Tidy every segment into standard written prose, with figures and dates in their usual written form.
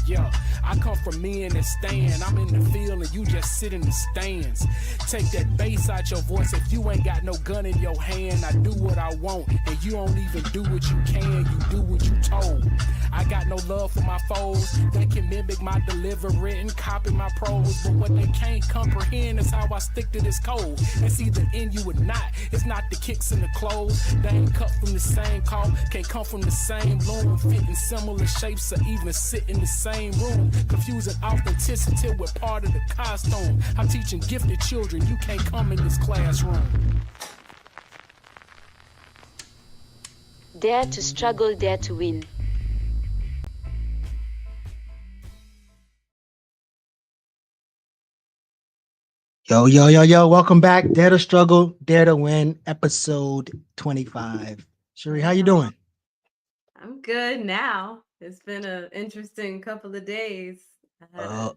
Yeah, I come from men that stand. I'm in the field and you just sit in the stands. Take that bass out your voice. If you ain't got no gun in your hand, I do what I want. And you don't even do what you can, you do what you told. I got no love for my foes. They can mimic my delivery and copy my prose. But what they can't comprehend is how I stick to this code. It's either in you or not. It's not the kicks and the clothes. They ain't cut from the same cloth. Can't come from the same loom. Fit in similar shapes or even sit in the same room. Confusing authenticity with part of the costume. I'm teaching gifted children. You can't come in this classroom. Dare to struggle, dare to win. Yo. Welcome back. Dare to struggle, dare to win, episode 25. Cherie, how you doing? I'm good now. It's been an interesting couple of days. I had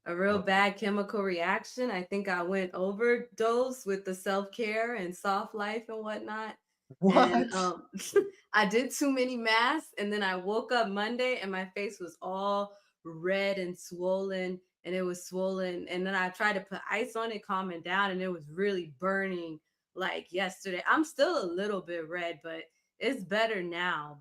a real bad chemical reaction. I think I went overdose with the self-care and soft life and whatnot. What? And I did too many masks, and then I woke up Monday and my face was all red and swollen, and it was swollen. And then I tried to put ice on it, calm it down, and it was really burning like yesterday. I'm still a little bit red, but it's better now.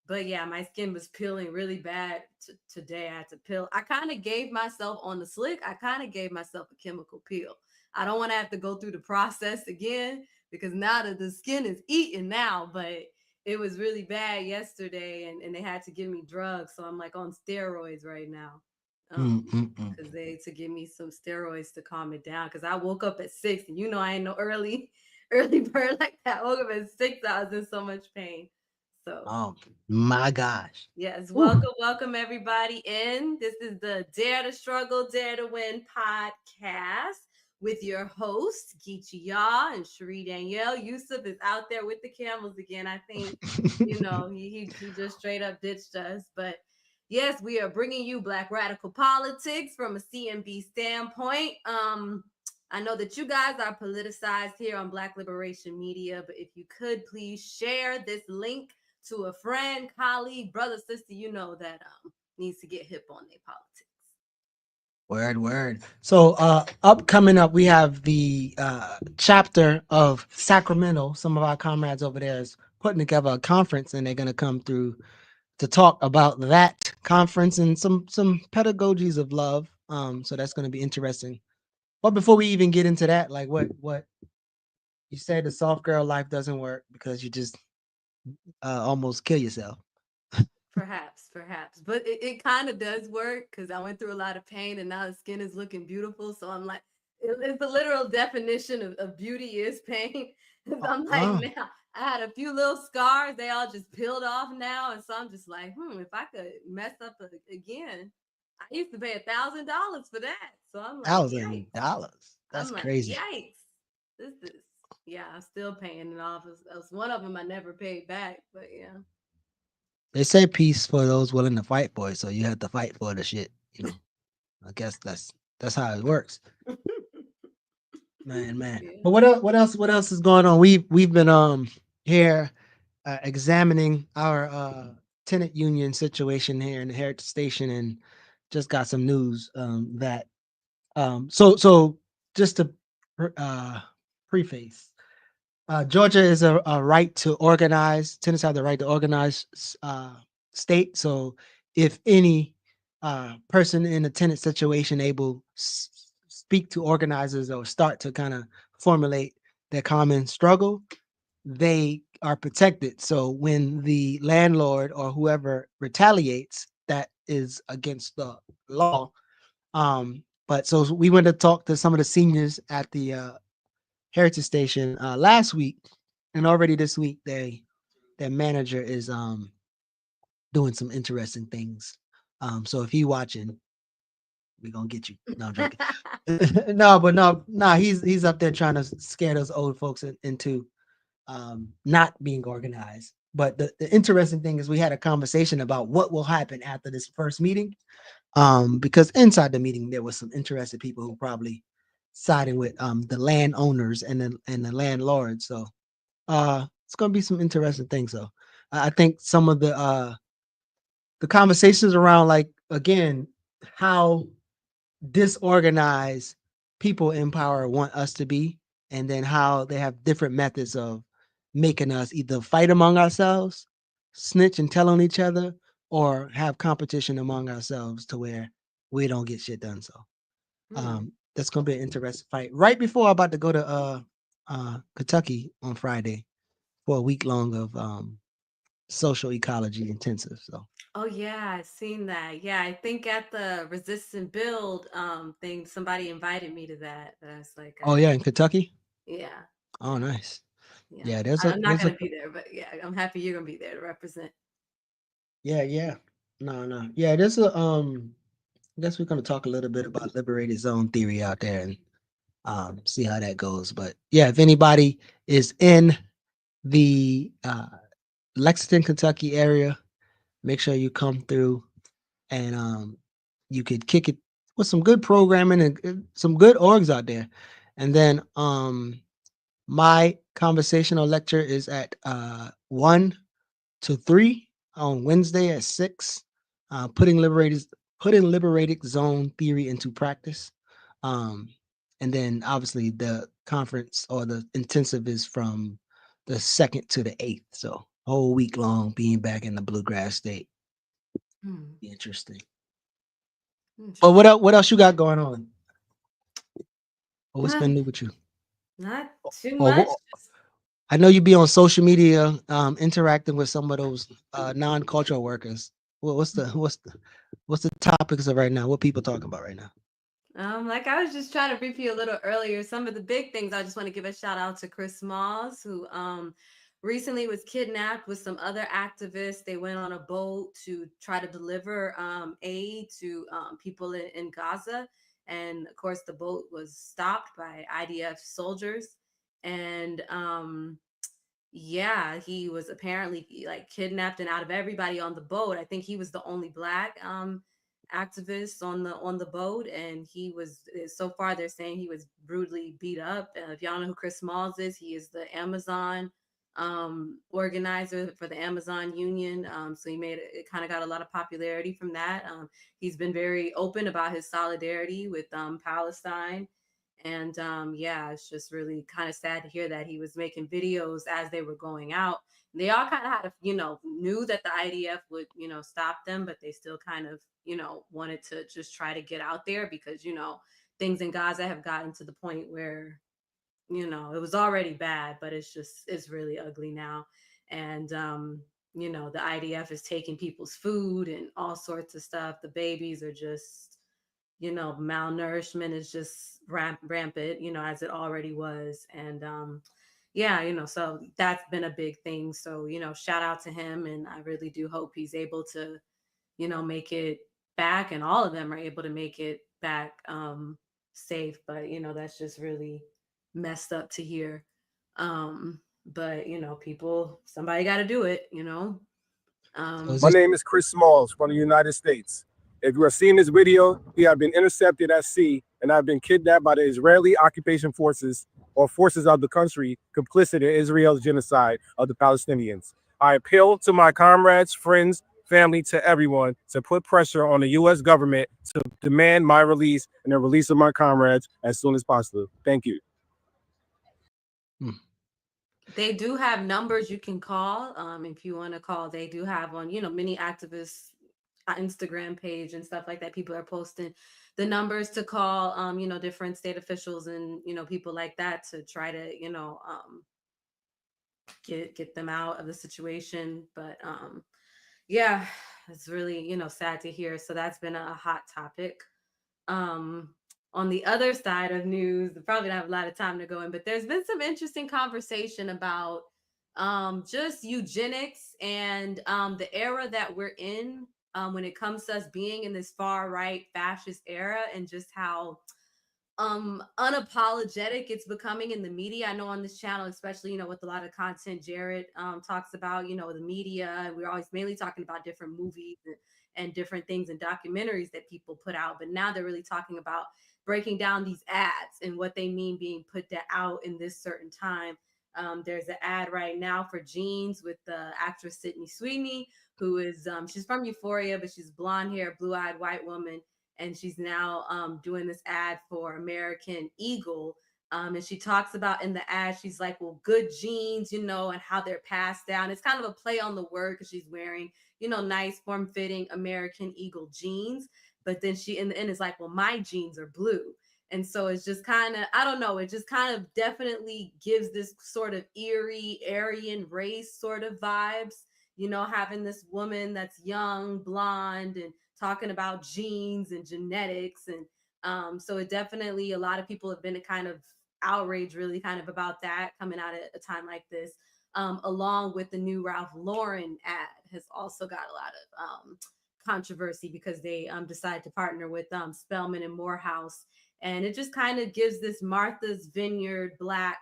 But yeah, my skin was peeling really bad today. I had to peel. I kind of gave myself on the slick. I kind of gave myself a chemical peel. I don't want to have to go through the process again because now that the skin is eating now, but it was really bad yesterday and they had to give me drugs. So I'm like on steroids right now. Because they had to give me some steroids to calm it down. Because I woke up at 6 and you know I ain't no early bird like that. I woke up at 6, I was in so much pain. So oh my gosh. yes, Ooh. welcome everybody in. This is the Dare to Struggle, Dare to Win podcast with your hosts, Geechee and Cherie Danielle. Yusef is out there with the camels again. I think, he just straight up ditched us. But yes, we are bringing you Black radical politics from a CMB standpoint. I know that you guys are politicized here on Black Liberation Media, but if you could please share this link to a friend, colleague, brother, sister, that needs to get hip on their politics. Word. So coming up, we have the chapter of Sacramento. Some of our comrades over there is putting together a conference, and they're going to come through to talk about that conference and some pedagogies of love. So that's going to be interesting. But before we even get into that, like what you said, the soft girl life doesn't work because you just almost kill yourself. Perhaps, but it kind of does work because I went through a lot of pain and now the skin is looking beautiful. So I'm like, it's the literal definition of beauty is pain. I'm like, now I had a few little scars, they all just peeled off now, and so I'm just like, if I could mess up again, I used to pay $1,000 for that. So I'm like, $1,000. That's I'm like, crazy. yikes! This is I'm still paying it off. It's one of them I never paid back, but yeah. They say peace for those willing to fight for it, so you have to fight for the shit. I guess that's how it works. Man. Yeah. But what else is going on? We've been here examining our tenant union situation here in the Heritage Station, and just got some news that so just to preface, Georgia is a right to organize. Tenants have the right to organize state. So if any person in a tenant situation able speak to organizers or start to kind of formulate their common struggle, they are protected. So when the landlord or whoever retaliates, that is against the law. But so we went to talk to some of the seniors at the Heritage Station last week, and already this week their manager is doing some interesting things. So if you watching, we're gonna get you. No, I'm joking. no, he's up there trying to scare those old folks into not being organized. But the interesting thing is we had a conversation about what will happen after this first meeting. Because inside the meeting there was some interested people who probably siding with the landowners and the landlords. So it's gonna be some interesting things. So I think some of the the conversations around, like, again, how disorganized people in power want us to be, and then how they have different methods of making us either fight among ourselves, snitch and tell on each other, or have competition among ourselves to where we don't get shit done. So Hmm. that's gonna be an interesting fight. Right before I'm about to go to Kentucky on Friday for a week long of social ecology intensive. So Oh yeah, I've seen that. Yeah, I think at the resistant build thing, somebody invited me to that. But I was like, oh yeah, in Kentucky. yeah, Oh nice. yeah. Yeah, I'm not there's a gonna be there, but yeah, I'm happy you're gonna be there to represent. yeah. No. Yeah, there's a I guess we're gonna talk a little bit about liberated zone theory out there and see how that goes. But yeah, if anybody is in the Lexington, Kentucky area, make sure you come through and you could kick it with some good programming and some good orgs out there. And then my conversational lecture is at 1 to 3 on Wednesday at 6. Putting liberated zone theory into practice. Um, and then obviously the conference or the intensive is from the 2nd to the 8th. So whole week long being back in the bluegrass state. Hmm. Be interesting. But Interesting. what else you got going on? Or what's Not, been new with you? not too Or much. what, I know you be on social media interacting with some of those non-cultural workers. What's the topics of right now? What people talking about right now? Like I was just trying to brief you a little earlier, some of the big things I just want to give a shout out to Chris Smalls, who recently was kidnapped with some other activists. They went on a boat to try to deliver aid to people in Gaza. And of course, the boat was stopped by IDF soldiers. And yeah, he was apparently like kidnapped, and out of everybody on the boat, I think he was the only black activist on the boat, and he was so far they're saying he was brutally beat up. If y'all know who Chris Smalls is, he is the Amazon organizer for the Amazon Union. So he made it kind of got a lot of popularity from that. He's been very open about his solidarity with Palestine. And yeah, it's just really kind of sad to hear that he was making videos as they were going out. They all kind of had, knew that the IDF would, stop them, but they still kind of, wanted to just try to get out there because, things in Gaza have gotten to the point where, it was already bad, but it's really ugly now. And, the IDF is taking people's food and all sorts of stuff. The babies are just, malnourishment is just rampant, as it already was. And yeah, so that's been a big thing. So, shout out to him. And I really do hope he's able to, make it back, and all of them are able to make it back safe. But, that's just really messed up to hear. But, people, somebody got to do it. So is My this name is Chris Smalls from the United States. If you are seeing this video, we have been intercepted at sea and have been kidnapped by the Israeli occupation forces or forces of the country complicit in Israel's genocide of the Palestinians. I appeal to my comrades, friends, family, to everyone to put pressure on the U.S. government to demand my release and the release of my comrades as soon as possible. Thank you. hmm, They do have numbers you can call if you want to call. They do have on, many activists Instagram page and stuff like that. People are posting the numbers to call, different state officials and, people like that to try to, get them out of the situation. But yeah, it's really, sad to hear. So that's been a hot topic. Um, on the other side of news, probably don't have a lot of time to go in, but there's been some interesting conversation about just eugenics and the era that we're in when it comes to us being in this far right fascist era, and just how unapologetic it's becoming in the media. I know on this channel, especially, with a lot of content Jared talks about, the media, and we're always mainly talking about different movies and different things and documentaries that people put out, but now they're really talking about breaking down these ads and what they mean being put out in this certain time. There's an ad right now for jeans with the actress Sydney Sweeney, who is she's from Euphoria, but she's blonde hair, blue eyed white woman, and she's now doing this ad for American Eagle. And she talks about in the ad, she's like, well, good genes, you know, and how they're passed down. It's kind of a play on the word because she's wearing, you know, nice form fitting American Eagle jeans. But then she in the end is like, well, my jeans are blue. And so it's just kind of, I don't know, it just kind of definitely gives this sort of eerie Aryan race sort of vibes, you know, having this woman that's young, blonde, and talking about genes and genetics. And so it definitely, a lot of people have been kind of outraged really kind of about that coming out at a time like this. Along with the new Ralph Lauren ad has also got a lot of controversy because they decided to partner with Spelman and Morehouse. And it just kind of gives this Martha's Vineyard Black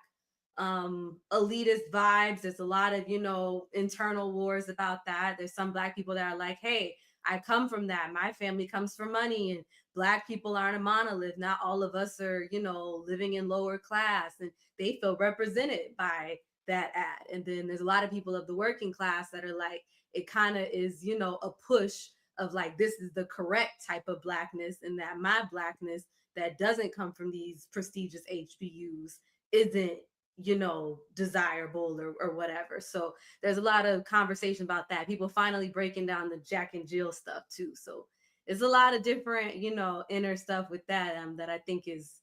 elitist vibes. There's a lot of, you know, internal wars about that. There's some Black people that are like, hey, I come from that. My family comes from money, and Black people aren't a monolith. Not all of us are, you know, living in lower class, and they feel represented by that ad. And then there's a lot of people of the working class that are like, it kind of is, you know, a push of like, this is the correct type of Blackness, and that my Blackness that doesn't come from these prestigious HBUs isn't, you know, desirable or whatever. So there's a lot of conversation about that. People finally breaking down the Jack and Jill stuff too. So it's a lot of different, you know, inner stuff with that that I think is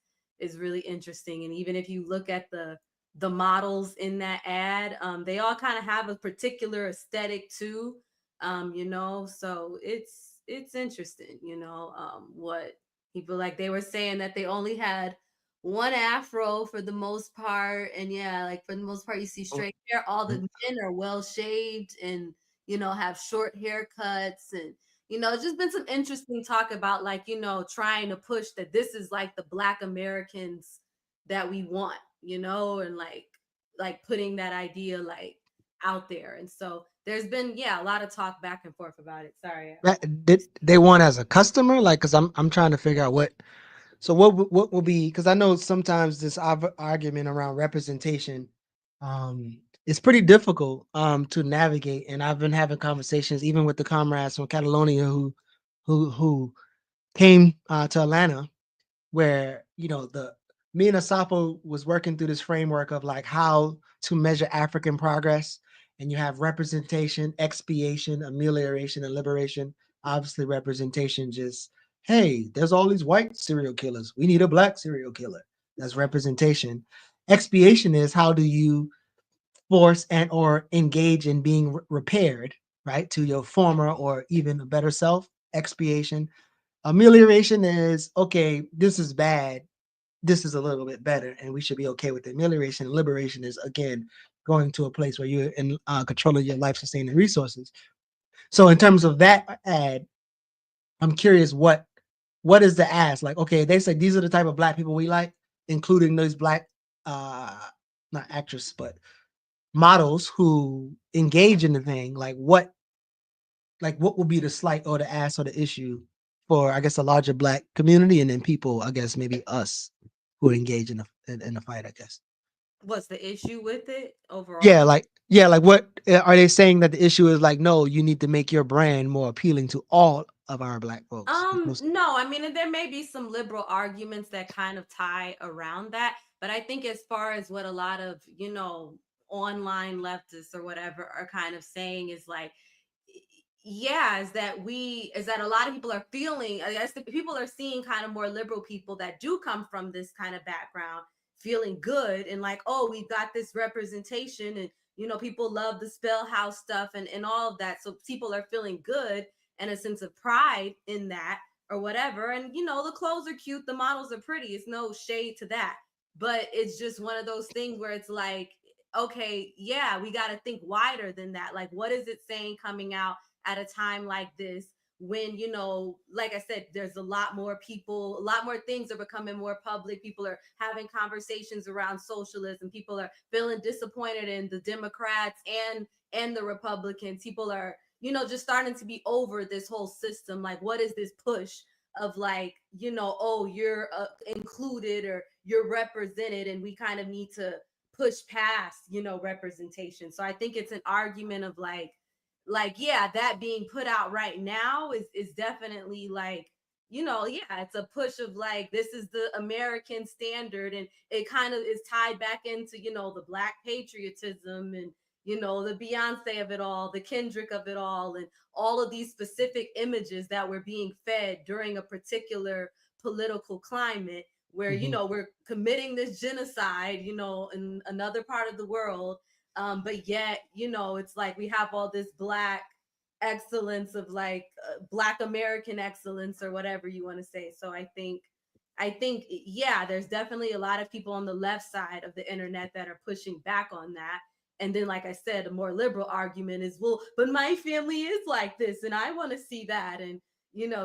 really interesting. And even if you look at the models in that ad, they all kind of have a particular aesthetic too. You know, so it's interesting, you know, what people like. They were saying that they only had one afro for the most part, and yeah, like for the most part you see straight hair. All the men are well shaved and, you know, have short haircuts. And, you know, it's just been some interesting talk about, like, you know, trying to push that this is like the Black Americans that we want, you know, and like putting that idea like out there. And so there's been, yeah, a lot of talk back and forth about it. Sorry. Did they want as a customer? Like, cause I'm trying to figure out what. So what will be? Because I know sometimes this argument around representation, it's pretty difficult to navigate. And I've been having conversations even with the comrades from Catalonia who came to Atlanta, where, you know, the me and Asapo was working through this framework of like how to measure African progress. And you have representation, expiation, amelioration, and liberation. Obviously, representation just, hey, there's all these white serial killers. We need a Black serial killer. That's representation. Expiation is how do you force and or engage in being repaired, right, to your former or even a better self. Expiation. Amelioration is, okay, this is bad, this is a little bit better, and we should be okay with it. Amelioration and liberation is, again, going to a place where you're in control of your life sustaining resources. So in terms of that ad, I'm curious what is the ask? Like, okay, they say these are the type of Black people we like, including those Black uh not actors, but models who engage in the thing. Like what will be the slight or the ask or the issue for, I guess, a larger Black community, and then people, I guess, maybe us who engage in the fight, I guess. What's the issue with it overall? Yeah, like what are they saying that the issue is? Like, no, you need to make your brand more appealing to all of our Black folks. No, I mean, there may be some liberal arguments that kind of tie around that, but I think as far as what a lot of, you know, online leftists or whatever are kind of saying is like, yeah, is that a lot of people are feeling, I guess the people are seeing kind of more liberal people that do come from this kind of background feeling good and like, oh, we've got this representation, and, you know, people love the Spell House stuff and all of that. So people are feeling good and a sense of pride in that or whatever. And, you know, the clothes are cute, the models are pretty. It's no shade to that. But it's just one of those things where it's like, okay, yeah, we got to think wider than that. Like, what is it saying coming out at a time like this when, you know, like I said, there's a lot more people, a lot more things are becoming more public. People are having conversations around socialism. People are feeling disappointed in the Democrats and the Republicans. People are, you know, just starting to be over this whole system. Like, what is this push of, like, you know, oh, you're included or you're represented, and we kind of need to push past, you know, representation. So I think it's an argument of like like, yeah, that being put out right now is definitely like, yeah, it's a push of like, this is the American standard, and it kind of is tied back into, the Black patriotism, and the Beyonce of it all, the Kendrick of it all, and all of these specific images that were being fed during a particular political climate where, Hmm. we're committing this genocide, in another part of the world. But yet, it's like we have all this Black excellence of like Black American excellence, or whatever you want to say. So I think, yeah, there's definitely a lot of people on the left side of the internet that are pushing back on that. And then, like I said, a more liberal argument is, well, but my family is like this and I want to see that. And,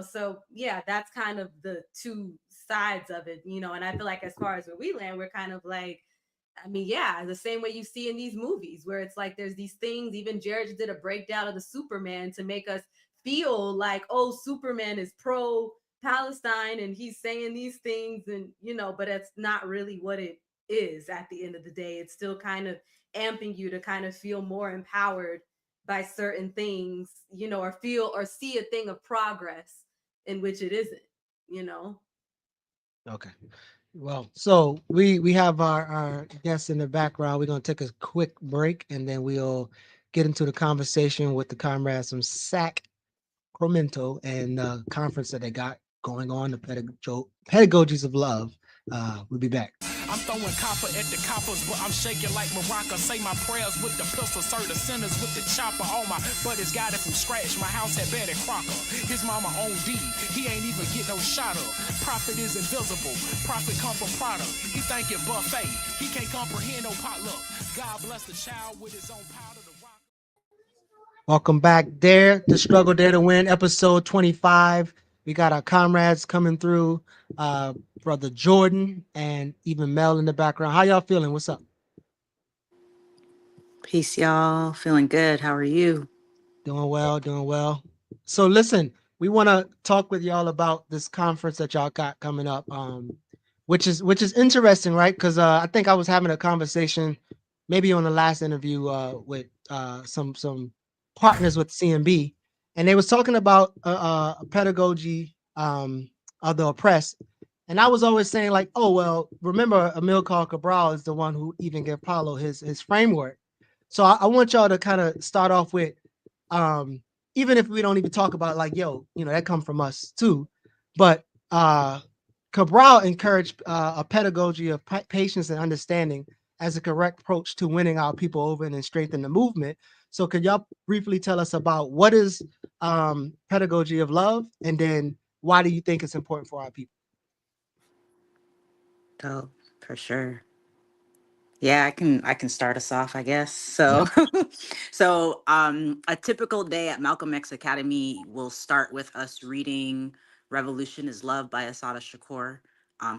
so yeah, that's kind of the two sides of it, and I feel like as far as where we land, we're kind of like, I mean, yeah, the same way you see in these movies where it's like there's these things. Even Jared did a breakdown of the Superman to make us feel like, oh, Superman is pro Palestine and he's saying these things, and but it's not really what it is at the end of the day. It's still kind of amping you to kind of feel more empowered by certain things, or feel or see a thing of progress in which it isn't, you know. Okay. Well, so we have our guests in the background. We're gonna take a quick break and then we'll get into the conversation with the comrades from Sacramento and the conference that they got going on, the Pedagogies of Love. We'll be back. I'm throwing copper at the coppers, but I'm shaking like Morocco. Say my prayers with the pistol, serve the sinners with the chopper. All my buddies got it from scratch. My house had Betty Crocker. His mama owned D. He ain't even get no shot up. Profit is invisible. Profit come from product. He thinking buffet. He can't comprehend no potluck. God bless the child with his own powder to rock. Welcome back, Dare to Struggle, Dare to Win, episode 25. We got our comrades coming through, brother Jordan and even Mel in the background. How y'all feeling? What's up? Peace, y'all. Feeling good. How are you? Doing well, doing well. So listen, we want to talk with y'all about this conference that y'all got coming up, which is interesting, right? Because I think I was having a conversation maybe on the last interview with some partners with CMB, and they was talking about a pedagogy of the oppressed, and I was always saying like, oh well, remember Emil Cabral is the one who even gave Paulo his framework. So I want y'all to kind of start off with um even if we don't even talk about like yo that come from us too, but Cabral encouraged a pedagogy of patience and understanding as a correct approach to winning our people over and then strengthen the movement. So could y'all briefly tell us about what is pedagogy of love, and then why do you think it's important for our people? Dope, for sure. Yeah, I can start us off, I guess. Yep. A typical day at Malcolm X Academy will start with us reading "Revolution Is Love" by Asada Shakur.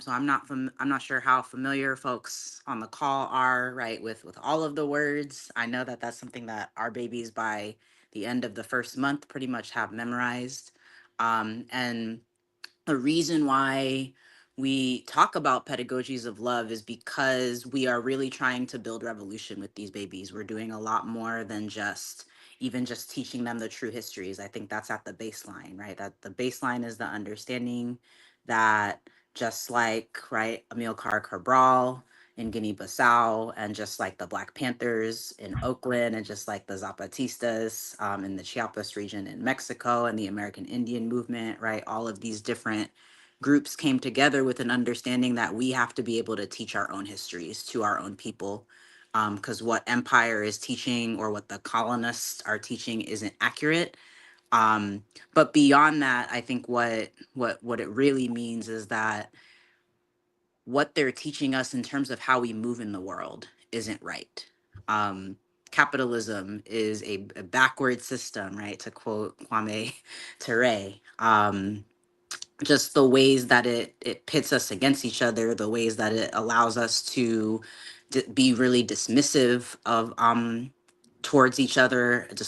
So I'm not sure how familiar folks on the call are, right, with all of the words. I know that that's something that our babies by the end of the first month pretty much have memorized. And the reason why we talk about pedagogies of love is because we are really trying to build revolution with these babies. We're doing a lot more than just even just teaching them the true histories. I think that's at the baseline, right? That the baseline is the understanding that just like, right, Amilcar Cabral in Guinea-Bissau, and just like the Black Panthers in Oakland, and just like the Zapatistas in the Chiapas region in Mexico, and the American Indian movement, right? All of these different groups came together with an understanding that we have to be able to teach our own histories to our own people. Because what empire is teaching or what the colonists are teaching isn't accurate. Um, but beyond that, I think what it really means is that what they're teaching us in terms of how we move in the world isn't right. Um, Capitalism is a backward system, right? To quote Kwame Ture. Just the ways that it pits us against each other, the ways that it allows us to be really dismissive of towards each other, like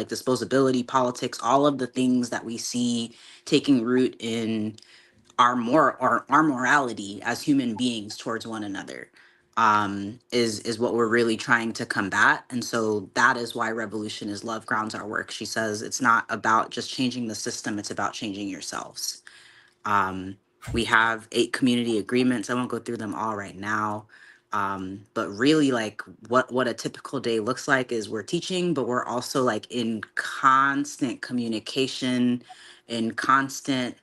disposability politics, all of the things that we see taking root in our morality as human beings towards one another. is what we're really trying to combat. And so that is why Revolution is Love grounds our work. She says it's not about just changing the system, it's about changing yourselves. We have 8 community agreements. I won't go through them all right now. But really, like, what a typical day looks like is we're teaching, but we're also like in constant communication, in constant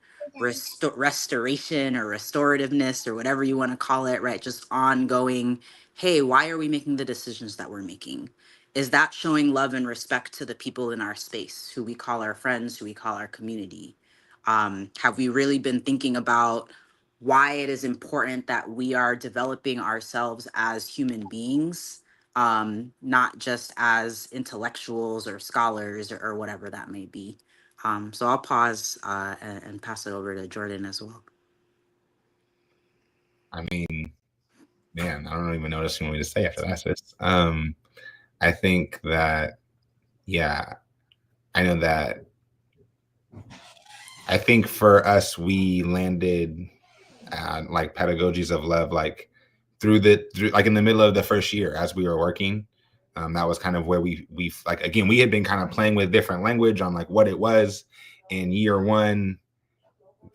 restoration or restorativeness or whatever you want to call it, right? Just ongoing. Hey, why are we making the decisions that we're making? Is that showing love and respect to the people in our space, who we call our friends, who we call our community? Have we really been thinking about why it is important that we are developing ourselves as human beings, not just as intellectuals or scholars or whatever that may be? So I'll pause and pass it over to Jordan as well. I mean, man, I don't even know what you want me to say after that, sis. I think that, yeah, I know that. I think for us, we landed like Pedagogies of Love, like through like in the middle of the first year as we were working. That was kind of where we like, again, we had been kind of playing with different language on like what it was. In year 1,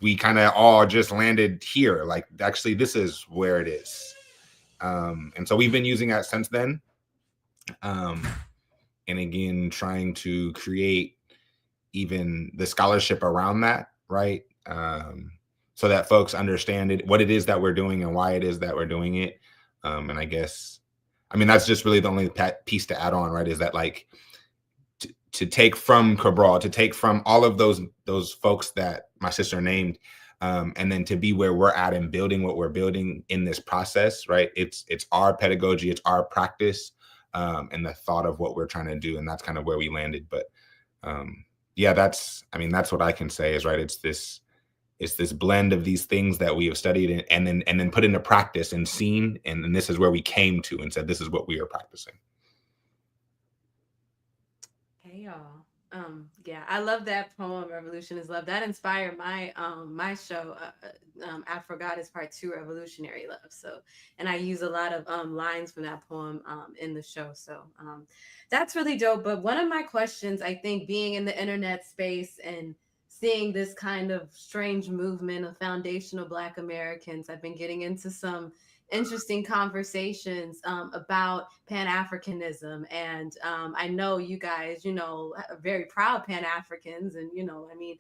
we kind of all just landed here. Like, actually, this is where it is. And so we've been using that since then. And again, trying to create even the scholarship around that, right? So that folks understand it, what it is that we're doing and why it is that we're doing it. And I guess, I mean, that's just really the only piece to add on, right? Is that like to take from Cabral, to take from all of those folks that my sister named, and then to be where we're at and building what we're building in this process, right? It's our pedagogy, it's our practice, and the thought of what we're trying to do, and that's kind of where we landed. But yeah, that's what I can say is, right, it's this blend of these things that we have studied and then put into practice and seen, and this is where we came to and said, this is what we are practicing. Hey y'all. Yeah, I love that poem, Revolution is Love. That inspired my my show, Afro Goddess Part 2, Revolutionary Love. So, and I use a lot of lines from that poem in the show. So that's really dope. But one of my questions, I think, being in the internet space and seeing this kind of strange movement of foundational Black Americans, I've been getting into some interesting conversations about Pan-Africanism. And I know you guys, are very proud Pan-Africans. And, I mean,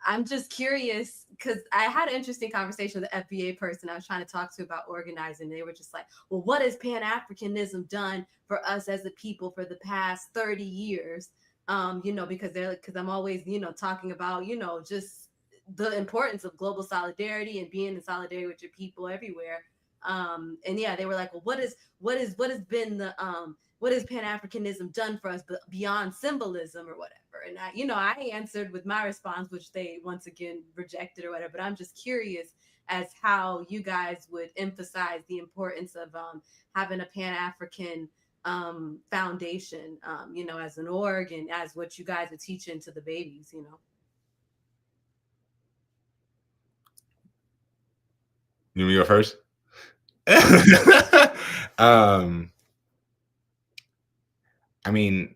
I'm just curious because I had an interesting conversation with the FBA person I was trying to talk to about organizing. They were just like, well, what has Pan-Africanism done for us as a people for the past 30 years? Because I'm always, talking about, just the importance of global solidarity and being in solidarity with your people everywhere. And yeah, they were like, well, what has been the what has Pan-Africanism done for us beyond symbolism or whatever? And I answered with my response, which they once again rejected or whatever. But I'm just curious as how you guys would emphasize the importance of having a Pan-African foundation, as an org and as what you guys are teaching to the babies, You want me to go first? I mean,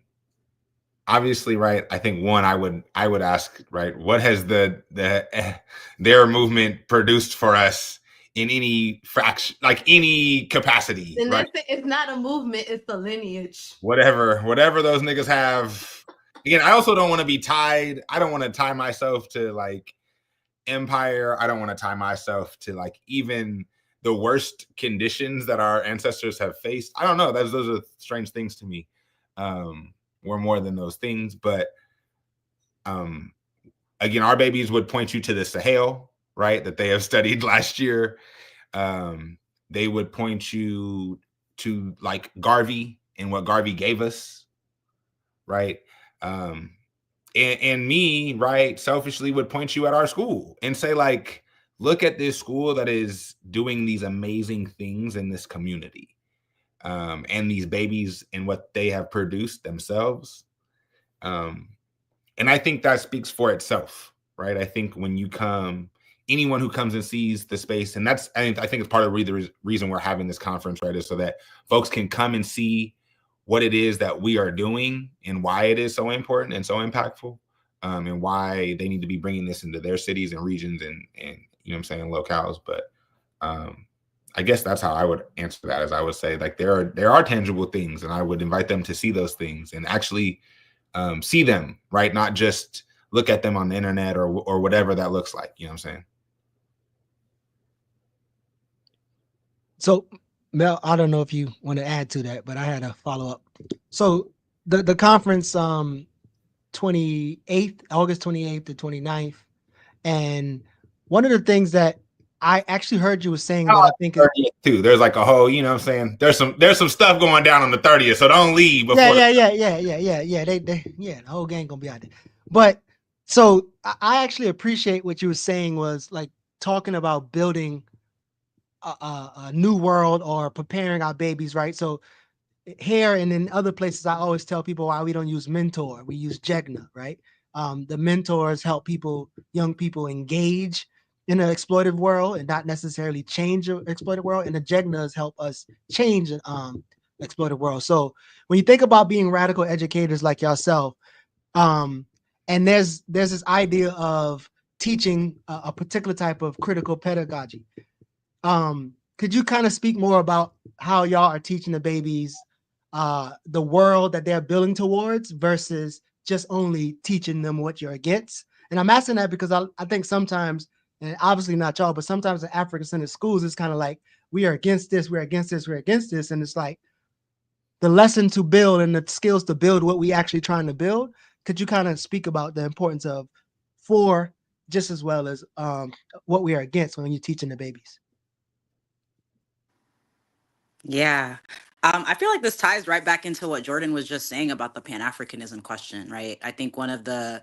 obviously, right, I think one, I would ask, right, what has their movement produced for us in any fraction, like any capacity, and right? it's not a movement, it's a lineage. Whatever those niggas have. Again, I also don't want to be tied. I don't want to tie myself to like empire. I don't want to tie myself to like even the worst conditions that our ancestors have faced. I don't know. Those are strange things to me. We're more than those things, but again, our babies would point you to the Sahel, right, that they have studied last year. They would point you to like Garvey and what Garvey gave us, right? And me, right, selfishly would point you at our school and say, like, look at this school that is doing these amazing things in this community, and these babies and what they have produced themselves. And I think that speaks for itself, right? I think when you come anyone who comes and sees the space, and that's I think it's part of the reason we're having this conference, right, is so that folks can come and see what it is that we are doing and why it is so important and so impactful, and why they need to be bringing this into their cities and regions and you know what I'm saying, locales. But I guess that's how I would answer that, is I would say, like, there are tangible things, and I would invite them to see those things and actually see them, right? Not just look at them on the internet or whatever that looks like. You know what I'm saying? So, Mel, I don't know if you want to add to that, but I had a follow up. So the conference, 28th, August 28th to 29th, and one of the things that I actually heard you was saying that I think is too. There's like a whole, you know what I'm saying? There's some stuff going down on the 30th, so don't leave before. Yeah. They the whole gang gonna be out there. But so I actually appreciate what you were saying, was like talking about building a new world or preparing our babies, right? So here and in other places, I always tell people why we don't use mentor, we use Jegna, right? The mentors help young people engage in an exploitive world and not necessarily change an exploited world, and the Jegnas help us change an exploited world. So when you think about being radical educators like yourself, and there's this idea of teaching a particular type of critical pedagogy. Could you kind of speak more about how y'all are teaching the babies the world that they're building towards versus just only teaching them what you're against? And I'm asking that because I think sometimes, and obviously not y'all, but sometimes in African-centered schools, it's kind of like, we are against this, we're against this, we're against this. And it's like the lesson to build and the skills to build what we actually trying to build. Could you kind of speak about the importance of for just as well as what we are against when you're teaching the babies? Yeah. I feel like this ties right back into what Jordan was just saying about the Pan-Africanism question, right? I think one of the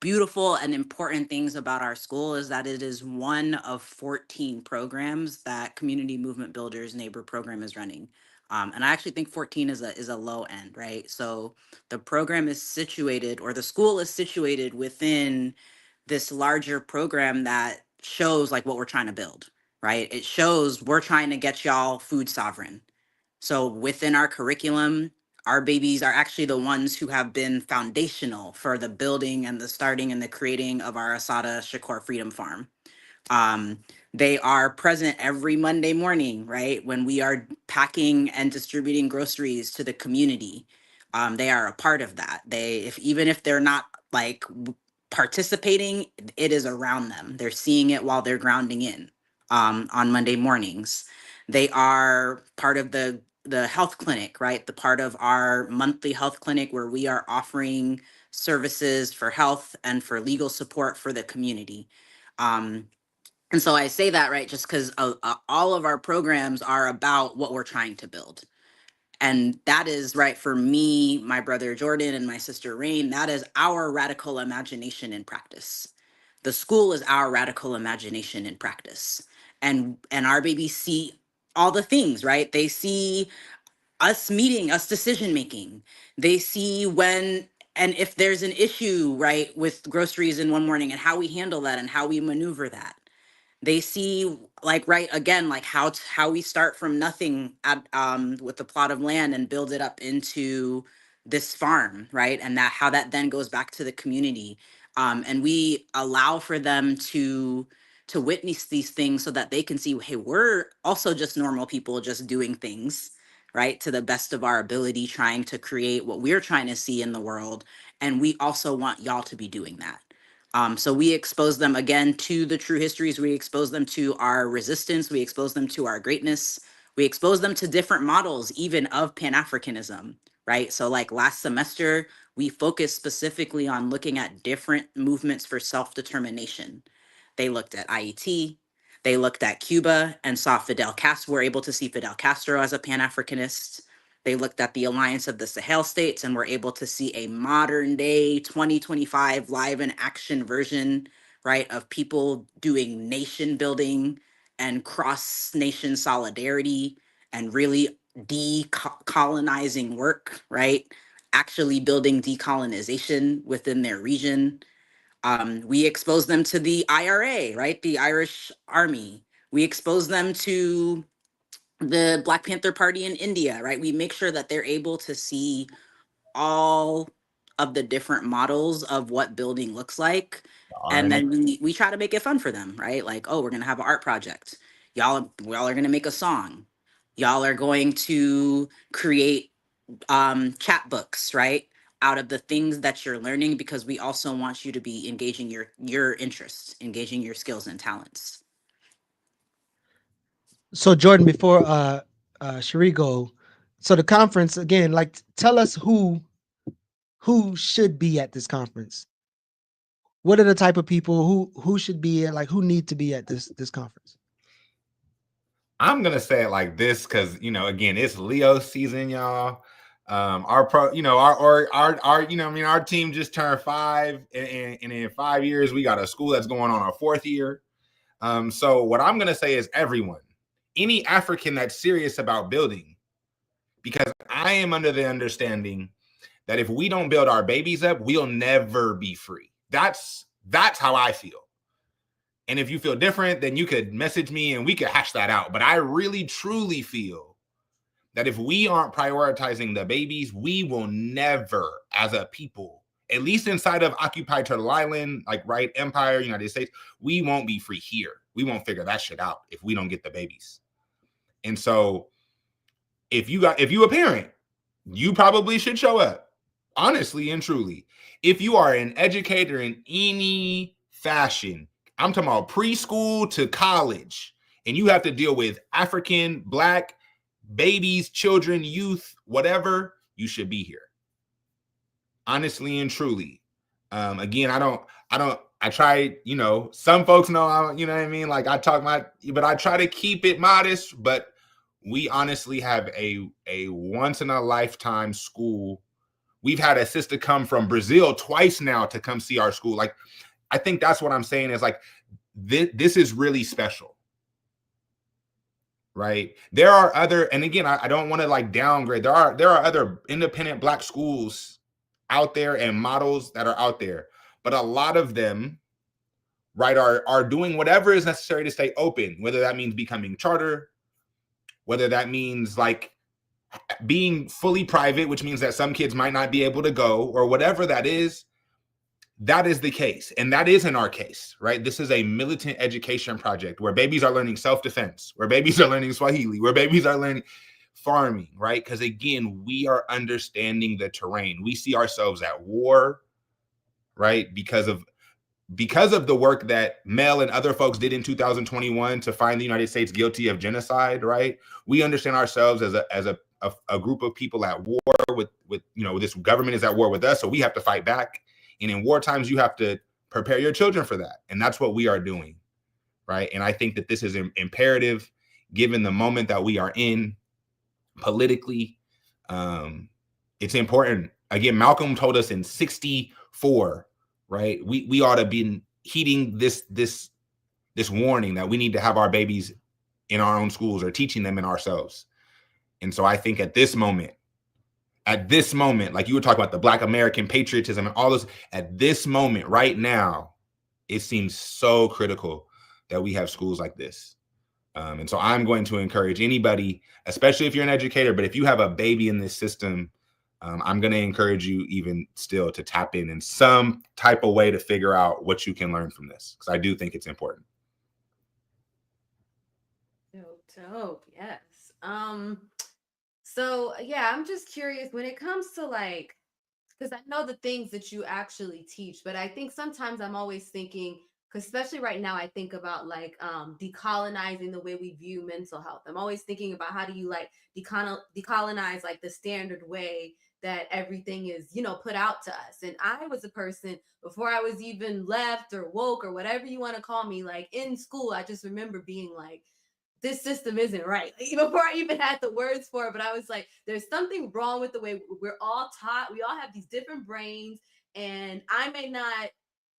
beautiful and important things about our school is that it is one of 14 programs that Community Movement Builders Neighbor Program is running. And I actually think 14 is a low end, right? So the program is situated, or the school is situated within this larger program that shows like what we're trying to build, right? It shows we're trying to get y'all food sovereign. So within our curriculum, our babies are actually the ones who have been foundational for the building and the starting and the creating of our Asada Shakur Freedom Farm. Um, they are present every Monday morning, right? When we are packing and distributing groceries to the community. They are a part of that. Even if they're not like participating, it is around them. They're seeing it while they're grounding in on Monday mornings. They are part of the health clinic, right? The part of our monthly health clinic where we are offering services for health and for legal support for the community. And so I say that, right, just because all of our programs are about what we're trying to build. And that is, right, for me, my brother Jordan, and my sister Rain, that is our radical imagination in practice. The school is our radical imagination in practice. And our babies see all the things, right? They see us meeting, us decision making. They see when and if there's an issue, right, with groceries in one morning and how we handle that and how we maneuver that. They see, like, right, again, like how we start from nothing with the plot of land and build it up into this farm, right? And that how that then goes back to the community. And we allow for them to witness these things so that they can see, hey, we're also just normal people just doing things, right, to the best of our ability, trying to create what we're trying to see in the world. And we also want y'all to be doing that. So we expose them again to the true histories. We expose them to our resistance. We expose them to our greatness. We expose them to different models, even of Pan-Africanism, right? So like last semester, we focused specifically on looking at different movements for self-determination. They looked at IET, they looked at Cuba and saw Fidel Castro, were able to see Fidel Castro as a Pan-Africanist. They looked at the Alliance of the Sahel States and were able to see a modern day 2025 live in action version, right, of people doing nation building and cross nation solidarity and really decolonizing work, right? Actually building decolonization within their region. We expose them to the IRA, right? The Irish Army. We expose them to the Black Panther Party in India, right? We make sure that they're able to see all of the different models of what building looks like. And then we try to make it fun for them, right? Like, oh, we're gonna have an art project. Y'all are gonna make a song. Y'all are going to create chat books, right? Out of the things that you're learning, because we also want you to be engaging your interests, engaging your skills and talents. So Jordan, before Cherie go, so the conference again, like tell us who should be at this conference. What are the type of people who should be like who need to be at this conference? I'm gonna say it like this because again, it's Leo season, y'all. Our pro, our our team just turned 5, and in 5 years we got a school that's going on our 4th year. So what I'm gonna say is everyone, any African that's serious about building, because I am under the understanding that if we don't build our babies up, we'll never be free. That's how I feel. And if you feel different, then you could message me and we could hash that out. But I really, truly feel that if we aren't prioritizing the babies, we will never, as a people, at least inside of occupied Turtle Island, like right, Empire, United States, we won't be free here. We won't figure that shit out if we don't get the babies. And so if you a parent, you probably should show up, honestly and truly. If you are an educator in any fashion, I'm talking about preschool to college, and you have to deal with African, Black, babies, children, youth, whatever, you should be here. Honestly and truly. Again, I try, some folks know, what I mean? Like I talk but I try to keep it modest, but we honestly have a once in a lifetime school. We've had a sister come from Brazil twice now to come see our school. Like, I think that's what I'm saying is like, this is really special, right? There are other, and again, I don't want to like downgrade. There are other independent Black schools out there and models that are out there, but a lot of them, right, are doing whatever is necessary to stay open, whether that means becoming charter, whether that means like being fully private, which means that some kids might not be able to go, or whatever that is. That is the case. And that isn't our case, right? This is a militant education project where babies are learning self-defense, where babies are learning Swahili, where babies are learning farming, right? Because again, we are understanding the terrain. We see ourselves at war, right? Because of the work that Mel and other folks did in 2021 to find the United States guilty of genocide, right? We understand ourselves as a group of people at war with this government is at war with us, so we have to fight back. And in war times, you have to prepare your children for that. And that's what we are doing, right? And I think that this is imperative given the moment that we are in politically. It's important. Again, Malcolm told us in 1964, right? We ought to be heeding this warning that we need to have our babies in our own schools or teaching them in ourselves. And so I think at this moment, like you were talking about the Black American patriotism and all this, at this moment right now, it seems so critical that we have schools like this. And so I'm going to encourage anybody, especially if you're an educator, but if you have a baby in this system, I'm going to encourage you even still to tap in some type of way to figure out what you can learn from this, because I do think it's important. Dope, yes. So yeah, I'm just curious when it comes to like, because I know the things that you actually teach, but I think sometimes I'm always thinking, because especially right now, I think about like decolonizing the way we view mental health. I'm always thinking about how do you like decolonize like the standard way that everything is, put out to us. And I was a person before I was even left or woke or whatever you want to call me, like in school, I just remember being like, this system isn't right. Before I even had the words for it, but I was like, there's something wrong with the way we're all taught. We all have these different brains, and I may not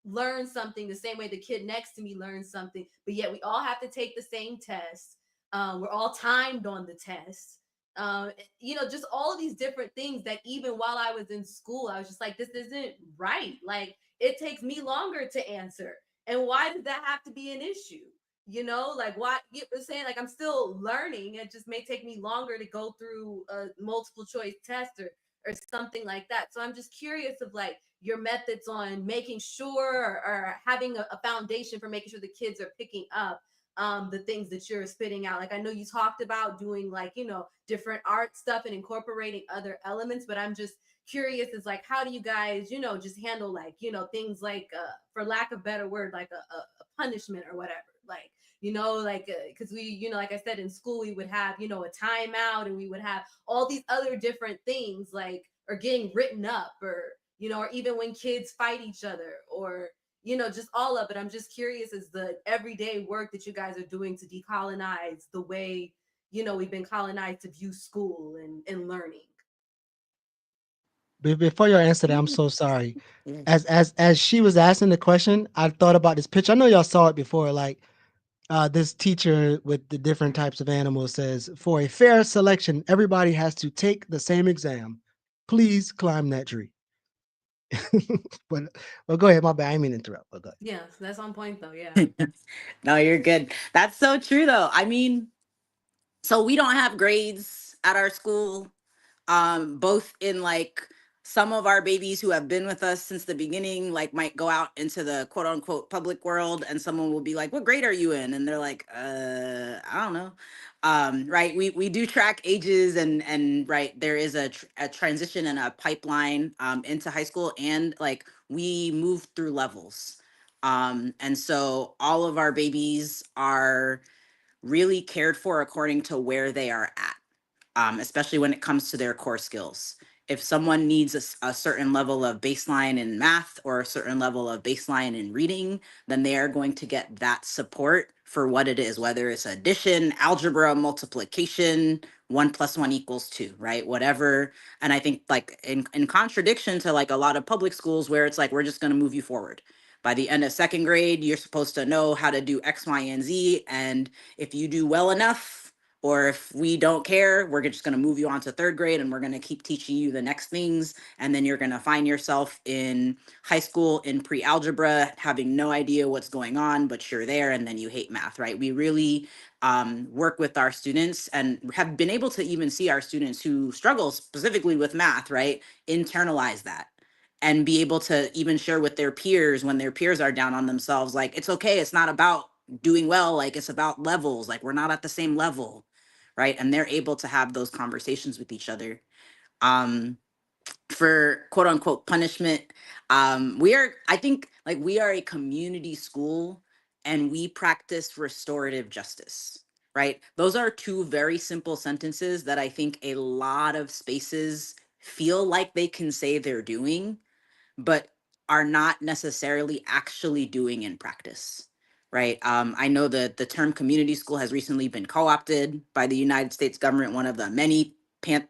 learn something the same way the kid next to me learns something, but yet we all have to take the same test. We're all timed on the test. Just all of these different things that even while I was in school, I was just like, this isn't right. Like, it takes me longer to answer. And why does that have to be an issue? Like, why you're saying, like, I'm still learning. It just may take me longer to go through a multiple choice test or something like that. So I'm just curious of like your methods on making sure or having a foundation for making sure the kids are picking up the things that you're spitting out. Like, I know you talked about doing like, different art stuff and incorporating other elements, but I'm just curious is like, how do you guys, just handle like, things like, for lack of better word, like a punishment or whatever, like, like, because we, like I said, in school, we would have, a timeout, and we would have all these other different things, like, or getting written up, or, or even when kids fight each other, or, just all of it. I'm just curious as the everyday work that you guys are doing to decolonize the way, we've been colonized to view school and learning. Before you answer that, I'm so sorry. Yeah. As she was asking the question, I thought about this picture. I know y'all saw it before. Like, this teacher with the different types of animals says, for a fair selection, everybody has to take the same exam. Please climb that tree. but well, go ahead. My bad. I didn't mean to interrupt. But go ahead. Yeah, so that's on point though. Yeah. No, you're good. That's so true though. I mean, so we don't have grades at our school. Both in like some of our babies who have been with us since the beginning, like might go out into the quote unquote public world, and someone will be like, what grade are you in? And they're like, I don't know. Right. We do track ages, and right, there is a transition and a pipeline into high school, and like we move through levels. And so all of our babies are really cared for according to where they are at, especially when it comes to their core skills. If someone needs a certain level of baseline in math or a certain level of baseline in reading, then they are going to get that support for what it is, whether it's addition, algebra, multiplication, 1 + 1 = 2, right? Whatever. And I think like in contradiction to like a lot of public schools where it's like, we're just going to move you forward. By the end of second grade, you're supposed to know how to do X, Y, and Z. And if you do well enough, or if we don't care, we're just going to move you on to third grade, and we're going to keep teaching you the next things. And then you're going to find yourself in high school in pre-algebra, having no idea what's going on, but you're there, and then you hate math, right? We really work with our students, and have been able to even see our students who struggle specifically with math, right, internalize that and be able to even share with their peers when their peers are down on themselves, like, it's okay, it's not about doing well, like it's about levels, like we're not at the same level, right? And they're able to have those conversations with each other. um for quote unquote punishment, I think like we are a community school, and we practice restorative justice, right? Those are two very simple sentences that I think a lot of spaces feel like they can say they're doing, but are not necessarily actually doing in practice, right? I know that the term community school has recently been co-opted by the United States government, one of the many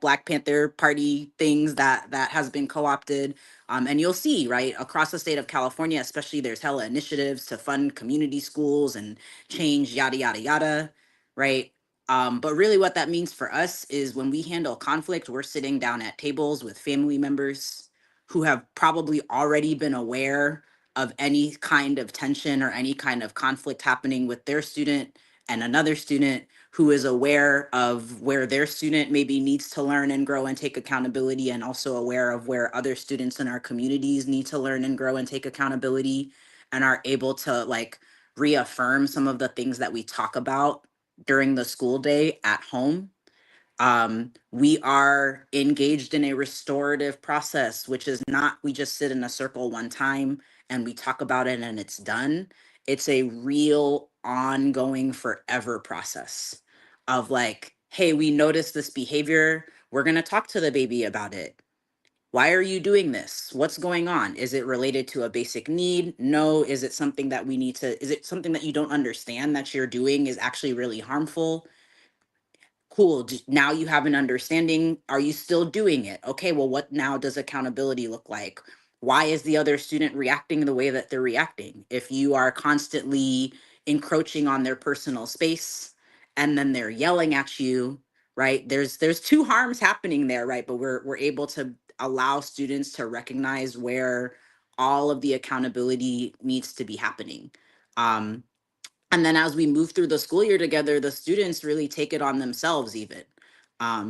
Black Panther Party things that has been co-opted. And you'll see, right, across the state of California, especially, there's hella initiatives to fund community schools and change yada, yada, yada, right? But really what that means for us is when we handle conflict, we're sitting down at tables with family members who have probably already been aware of any kind of tension or any kind of conflict happening with their student, and another student who is aware of where their student maybe needs to learn and grow and take accountability, and also aware of where other students in our communities need to learn and grow and take accountability, and are able to like reaffirm some of the things that we talk about during the school day at home. We are engaged in a restorative process, which is not we just sit in a circle one time and we talk about it and it's done. It's a real ongoing forever process of like, hey, we noticed this behavior. We're going to talk to the baby about it. Why are you doing this? What's going on? Is it related to a basic need? No. Is it something that we need to, is it something that you don't understand that you're doing is actually really harmful? Cool. Now you have an understanding. Are you still doing it? Okay, well, what now does accountability look like? Why is the other student reacting the way that they're reacting? If you are constantly encroaching on their personal space and then they're yelling at you, right? There's two harms happening there, right? But we're able to allow students to recognize where all of the accountability needs to be happening. And then as we move through the school year together, the students really take it on themselves even.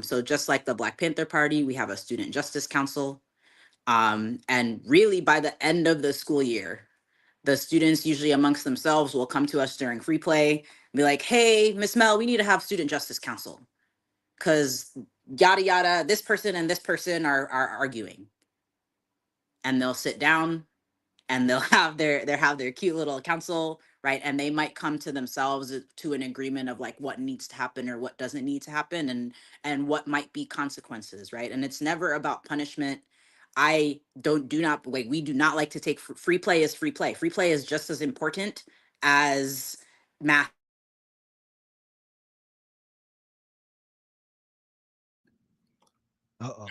So just like the Black Panther Party, we have a Student Justice Council. And really by the end of the school year, the students usually amongst themselves will come to us during free play and be like, hey, Miss Mel, we need to have Student Justice Council because yada, yada, this person and this person are arguing. And they'll sit down and they'll have their cute little council, right? And they might come to themselves to an agreement of like what needs to happen or what doesn't need to happen and what might be consequences, right? And it's never about punishment. We do not like to take free play as free play. Free play is just as important as math.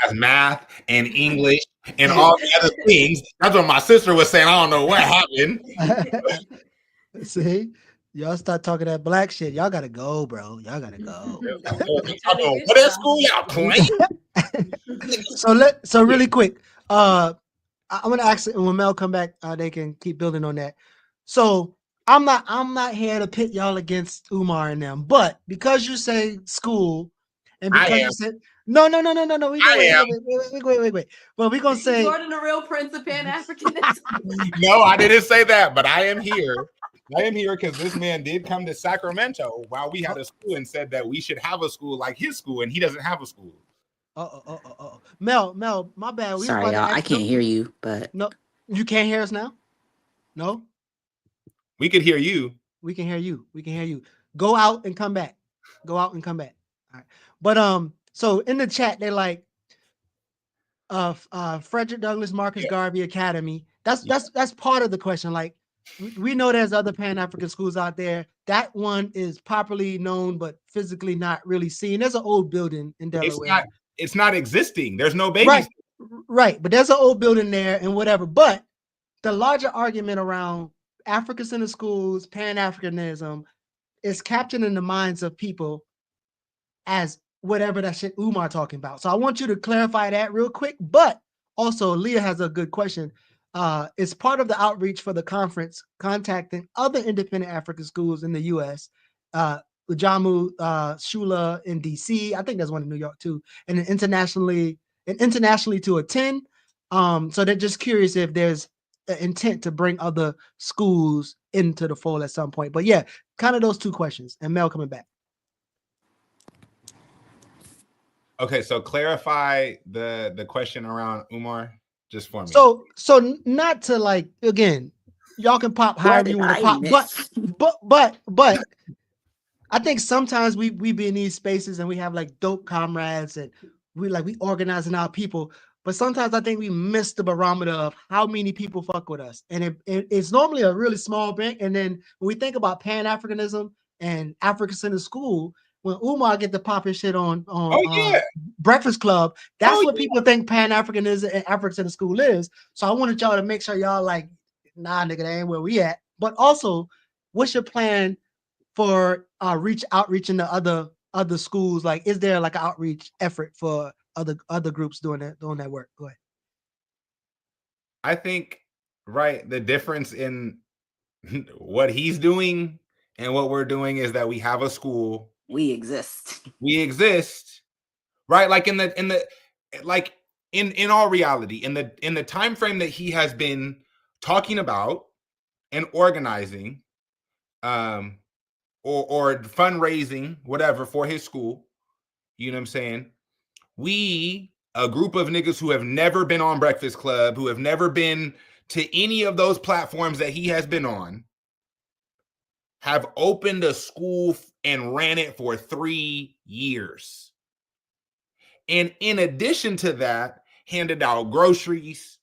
As math and English and all the other things. That's what my sister was saying. I don't know what happened. See, y'all start talking that black shit. Y'all gotta go, bro. Y'all gotta go. What is school y'all playing? So really quick, I'm gonna ask it, and when Mel come back, they can keep building on that. So I'm not here to pit y'all against Umar and them, but because you say school, and because you said no. Wait. Well, we're gonna say Jordan, the real Prince of Pan Africanism. No, I didn't say that, but I am here. I am here because this man did come to Sacramento while we had a school and said that we should have a school like his school, and he doesn't have a school. Mel, my bad. Sorry, y'all. I can't hear you, but no, you can't hear us now. No, we could hear you. We can hear you. We can hear you. Go out and come back. Go out and come back. All right. But so in the chat, they're like, Frederick Douglass Marcus Garvey Academy. That's part of the question. Like, we know there's other Pan-African schools out there. That one is properly known, but physically not really seen. There's an old building in Delaware. It's not existing. There's no babies. Right. But there's an old building there and whatever. But the larger argument around African-centered schools, Pan-Africanism, is captured in the minds of people as whatever that shit Umar talking about. So I want you to clarify that real quick. But also, Leah has a good question. It's part of the outreach for the conference, contacting other independent African schools in the U.S., Ujamu Shula in D.C. I think there's one in New York too, and internationally to attend. So they're just curious if there's an intent to bring other schools into the fold at some point. But yeah, kind of those two questions. And Mel coming back. Okay, so clarify the question around Umar just for me. So not to like, again, y'all can pop however you want to pop, but I think sometimes we be in these spaces and we have like dope comrades and we organizing our people, but sometimes I think we miss the barometer of how many people fuck with us, and it's normally a really small bank. And then when we think about Pan-Africanism and African-centered school, when Umar get to pop his shit on Breakfast Club, that's what people think Pan-Africanism and African-centered school is. So I wanted y'all to make sure y'all like, nah, nigga, that ain't where we at. But also, what's your plan for outreach into other schools? Like, is there like an outreach effort for other groups doing that work? Go ahead. I think the difference in what he's doing and what we're doing is that we have a school. We exist, right? Like in all reality, in the time frame that he has been talking about and organizing, or fundraising, whatever, for his school, you know what I'm saying? We, a group of niggas who have never been on Breakfast Club, who have never been to any of those platforms that he has been on, have opened a school and ran it for 3 years. And in addition to that, handed out groceries,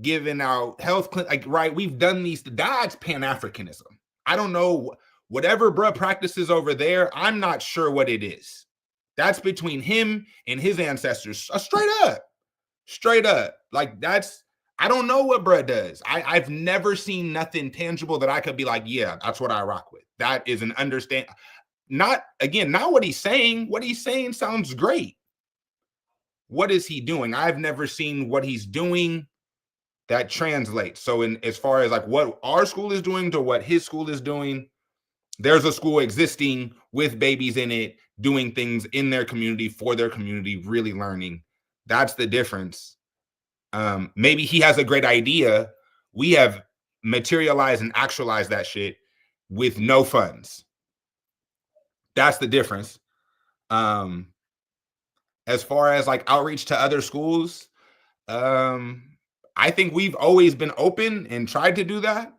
giving out health clinic, right? We've done these. That's Pan-Africanism. I don't know, whatever bruh practices over there, I'm not sure what it is. That's between him and his ancestors. Straight up. Like, I don't know what bruh does. I've never seen nothing tangible that I could be like, yeah, that's what I rock with. That is an understand. not again, not what he's saying. What he's saying sounds great. What is he doing? I've never seen what he's doing that translates. So in as far as like what our school is doing to what his school is doing, there's a school existing with babies in it, doing things in their community for their community, really learning. That's the difference. Maybe he has a great idea. We have materialized and actualized that shit with no funds. That's the difference. As far as like outreach to other schools, I think we've always been open and tried to do that.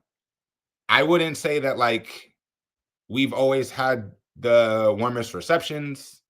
I wouldn't say that like we've always had the warmest receptions.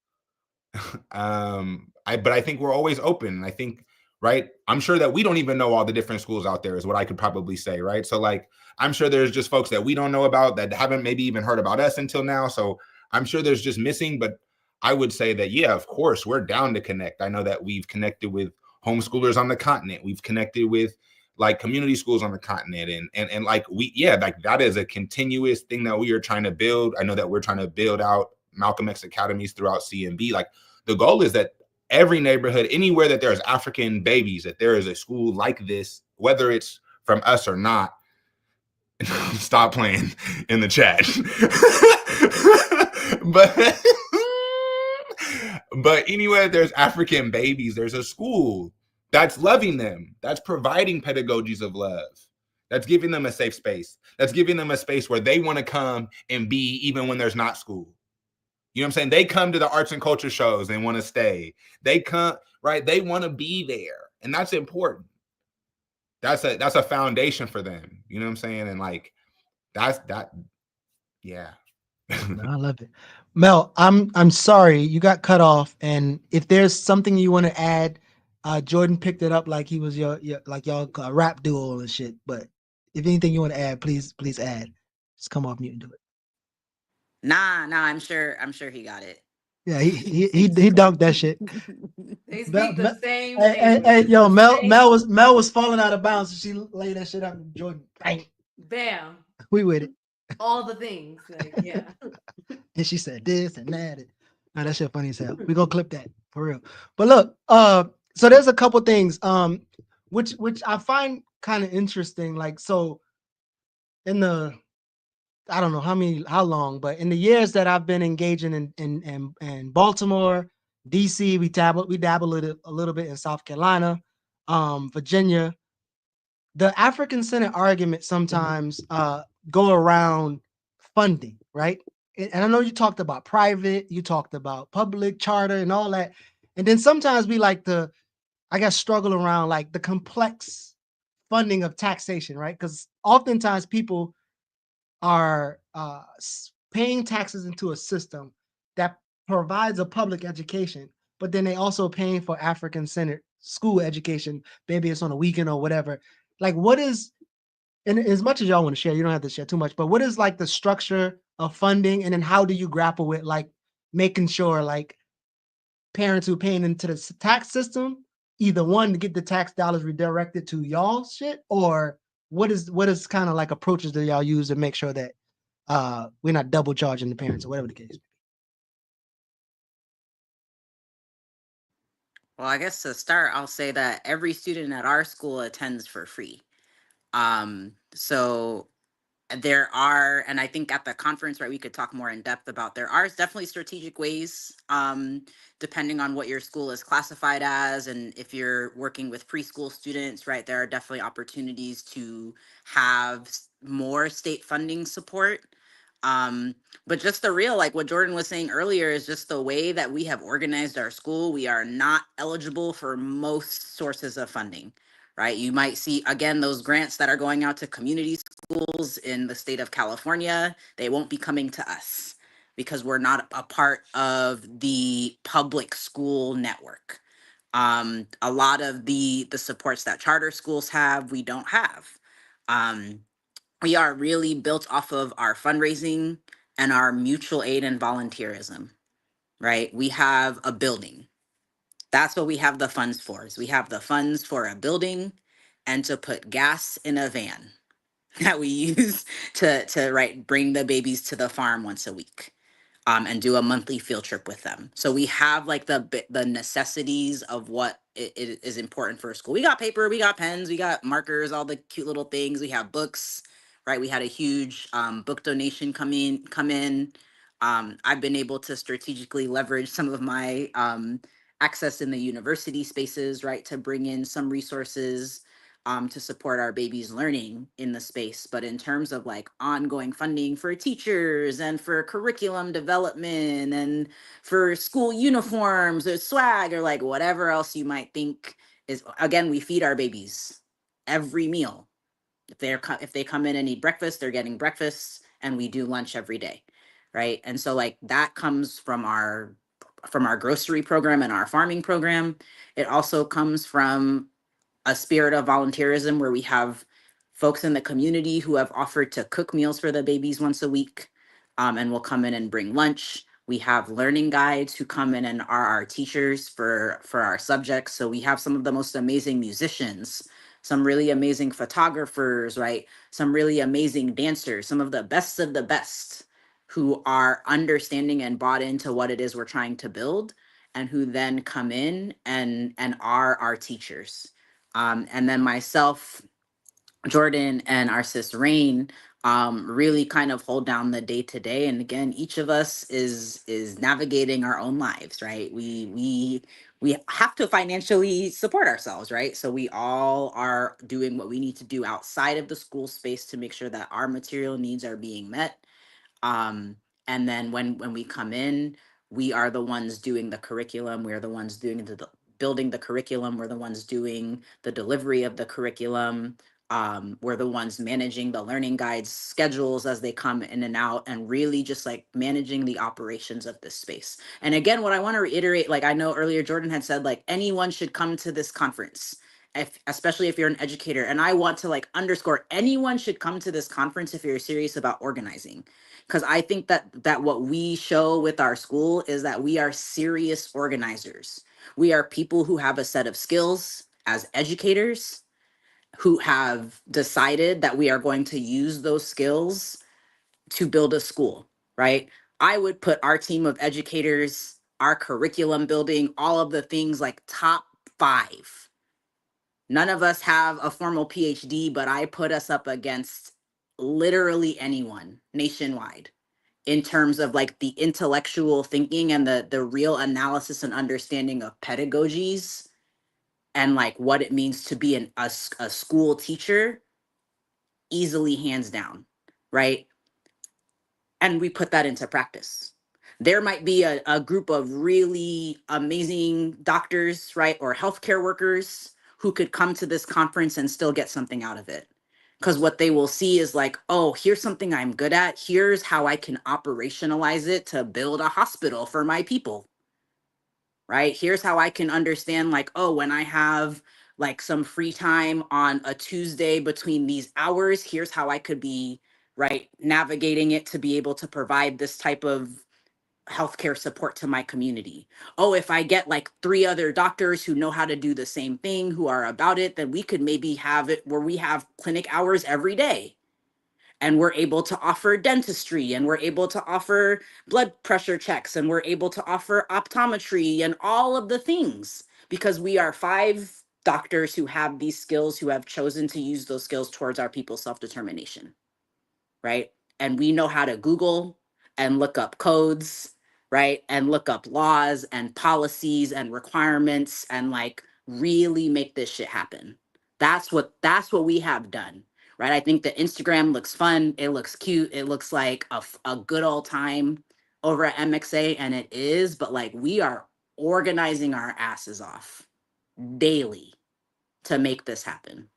But I think we're always open. I think, right? I'm sure that we don't even know all the different schools out there is what I could probably say, right? So like, I'm sure there's just folks that we don't know about that haven't maybe even heard about us until now. So I'm sure there's just missing, but I would say that, yeah, of course, we're down to connect. I know that we've connected with homeschoolers on the continent. We've connected with like community schools on the continent. And like like that is a continuous thing that we are trying to build. I know that we're trying to build out Malcolm X academies throughout CMB. Like the goal is that every neighborhood, anywhere that there's African babies, that there is a school like this, whether it's from us or not. Stop playing in the chat. but anywhere there's African babies, there's a school that's loving them, that's providing pedagogies of love, that's giving them a safe space, that's giving them a space where they want to come and be even when there's not school. You know what I'm saying? They come to the arts and culture shows and want to stay. They come, right? They want to be there. And that's important. That's a foundation for them. You know what I'm saying? And like, yeah. No, I love it. Mel, I'm sorry you got cut off, and if there's something you want to add, Jordan picked it up like he was your like y'all rap duo and shit. But if anything you want to add, please add. Just come off mute and do it. Nah, I'm sure he got it. Yeah, he dunked that shit. They speak the same Hey, language. yo, Mel was falling out of bounds, so she laid that shit out. Jordan, bang, Bam. we with it. All the things. Like, yeah. And she said this and that. Now that shit funny as hell. We gonna clip that for real. But look, so there's a couple things, which I find kind of interesting. Like, so in the, I don't know how long, but in the years that I've been engaging in Baltimore, DC, we dabble a little bit in South Carolina, Virginia. The African Senate argument sometimes go around funding, right? And I know you talked about private, you talked about public, charter, and all that. And then sometimes we like to, I guess, struggle around like the complex funding of taxation, right? Because oftentimes people are paying taxes into a system that provides a public education, but then they also paying for African centered school education. Maybe it's on a weekend or whatever. Like, what is, and as much as y'all want to share, you don't have to share too much, but what is like the structure of funding? And then how do you grapple with like making sure like parents who are paying into the tax system, either one, to get the tax dollars redirected to y'all shit, or what is kind of like approaches that y'all use to make sure that we're not double charging the parents or whatever the case may be? Well, I guess to start, I'll say that every student at our school attends for free. So there are, and I think at the conference, right, we could talk more in depth about, there are definitely strategic ways, depending on what your school is classified as. And if you're working with preschool students, right, there are definitely opportunities to have more state funding support. But just the real, like what Jordan was saying earlier, is just the way that we have organized our school. We are not eligible for most sources of funding, right? You might see, again, those grants that are going out to community schools in the state of California. They won't be coming to us because we're not a part of the public school network. A lot of the supports that charter schools have, we don't have. We are really built off of our fundraising and our mutual aid and volunteerism, right? We have a building. That's what we have the funds for. Is we have the funds for a building and to put gas in a van that we use to right, bring the babies to the farm once a week. and do a monthly field trip with them. So we have like the necessities of what it is important for a school. We got paper, we got pens, we got markers, all the cute little things. We have books, right? We had a huge book donation come in. I've been able to strategically leverage some of my access in the university spaces, right, to bring in some resources to support our babies' learning in the space. But in terms of like ongoing funding for teachers and for curriculum development and for school uniforms or swag or like whatever else you might think is, again, we feed our babies every meal. If they come in and eat breakfast, they're getting breakfast, and we do lunch every day, right? And so like that comes from our grocery program and our farming program. It also comes from a spirit of volunteerism where we have folks in the community who have offered to cook meals for the babies once a week, and will come in and bring lunch. We have learning guides who come in and are our teachers for our subjects. So we have some of the most amazing musicians, some really amazing photographers, right? Some really amazing dancers, some of the best who are understanding and bought into what it is we're trying to build, and who then come in and are our teachers. And then myself, Jordan, and our sis Rain really kind of hold down the day to day. And again, each of us is navigating our own lives, right? We have to financially support ourselves, right? So we all are doing what we need to do outside of the school space to make sure that our material needs are being met. And then when we come in, we are the ones doing the curriculum. We're the ones doing building the curriculum. We're the ones doing the delivery of the curriculum. We're the ones managing the learning guides schedules as they come in and out, and really just like managing the operations of this space. And again, what I want to reiterate, like I know earlier Jordan had said, like anyone should come to this conference, especially if you're an educator. And I want to like underscore, anyone should come to this conference if you're serious about organizing, because I think that what we show with our school is that we are serious organizers. We are people who have a set of skills as educators, who have decided that we are going to use those skills to build a school, right? I would put our team of educators, our curriculum building, all of the things like top 5. None of us have a formal PhD, but I put us up against literally anyone nationwide in terms of like the intellectual thinking and the real analysis and understanding of pedagogies, and like what it means to be a school teacher, easily hands down, right? And we put that into practice. There might be a group of really amazing doctors, right, or healthcare workers who could come to this conference and still get something out of it. Because what they will see is like, oh, here's something I'm good at. Here's how I can operationalize it to build a hospital for my people, right? Here's how I can understand, like, oh, when I have like some free time on a Tuesday between these hours, here's how I could be, right, navigating it to be able to provide this type of healthcare support to my community. Oh, if I get like 3 other doctors who know how to do the same thing, who are about it, then we could maybe have it where we have clinic hours every day, and we're able to offer dentistry, and we're able to offer blood pressure checks, and we're able to offer optometry and all of the things, because we are 5 doctors who have these skills, who have chosen to use those skills towards our people's self-determination, right? And we know how to Google and look up codes, right? And look up laws and policies and requirements, and like really make this shit happen. That's what we have done, right? I think the Instagram looks fun. It looks cute. It looks like a good old time over at MXA, and it is, but like we are organizing our asses off daily to make this happen.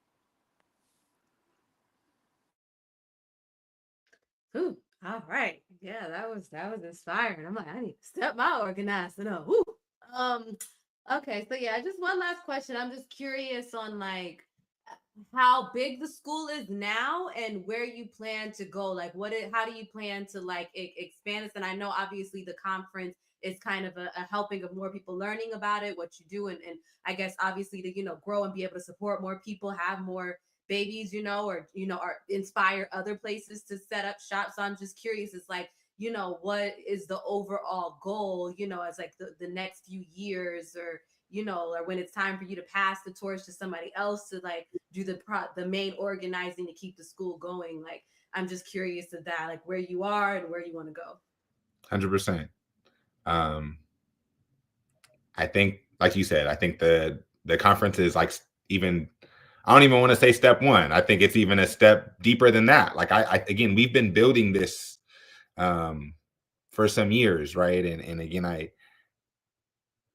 Ooh, all right. Yeah, that was inspiring. I'm like, I need to step my organizing up. Ooh. Um, okay, so yeah, just one last question. I'm just curious on like how big the school is now and where you plan to go. Like how do you plan to like expand this? And I know obviously the conference is kind of a helping of more people learning about it, what you do, and I guess obviously to grow and be able to support more people, have more babies, or inspire other places to set up shop. So I'm just curious, it's like, you know, what is the overall goal, you know, as like the next few years, or, you know, or when it's time for you to pass the torch to somebody else to like do the main organizing to keep the school going. Like, I'm just curious of that, like where you are and where you want to go. 100%. I think, like you said, I think the conference is like, even, I don't even want to say step one. I think it's even a step deeper than that. Like I again, we've been building this for some years, right? And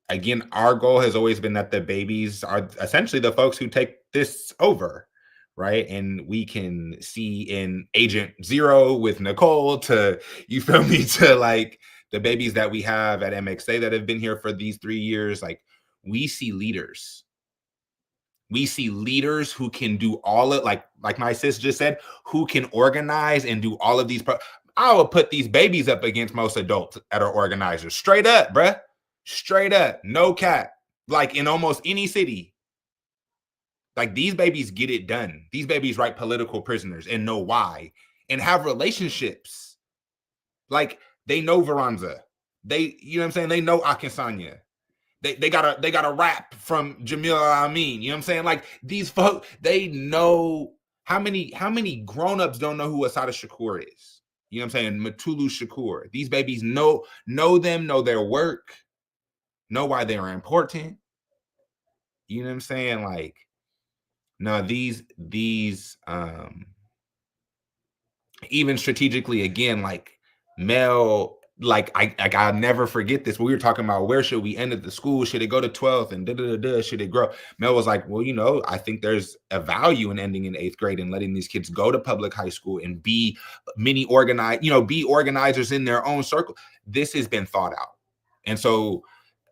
again, our goal has always been that the babies are essentially the folks who take this over, right? And we can see in Agent Zero with Nicole to, you feel me, to like the babies that we have at MXA that have been here for these 3 years. Like, we see leaders. We see leaders who can do all of, like my sis just said, who can organize and do all of these. I would put these babies up against most adults that are organizers. Straight up, bruh. Straight up. No cap. Like, in almost any city. Like, these babies get it done. These babies write political prisoners and know why. And have relationships. Like, they know Veranza. They, you know what I'm saying? They know Akinsanya. They got a rap from Jamil Amin. You know what I'm saying? Like, these folks, they know. How many grown-ups don't know who Asada Shakur is? You know what I'm saying? Matulu Shakur. These babies know them, know their work, know why they are important. You know what I'm saying? Like, no, these even strategically, again, like Mel, like I'll never forget this. We were talking about where should we end at the school? Should it go to 12th and should it grow? Mel was like, well, you know, I think there's a value in ending in 8th grade and letting these kids go to public high school and be mini organized, you know, be organizers in their own circle. This has been thought out. And so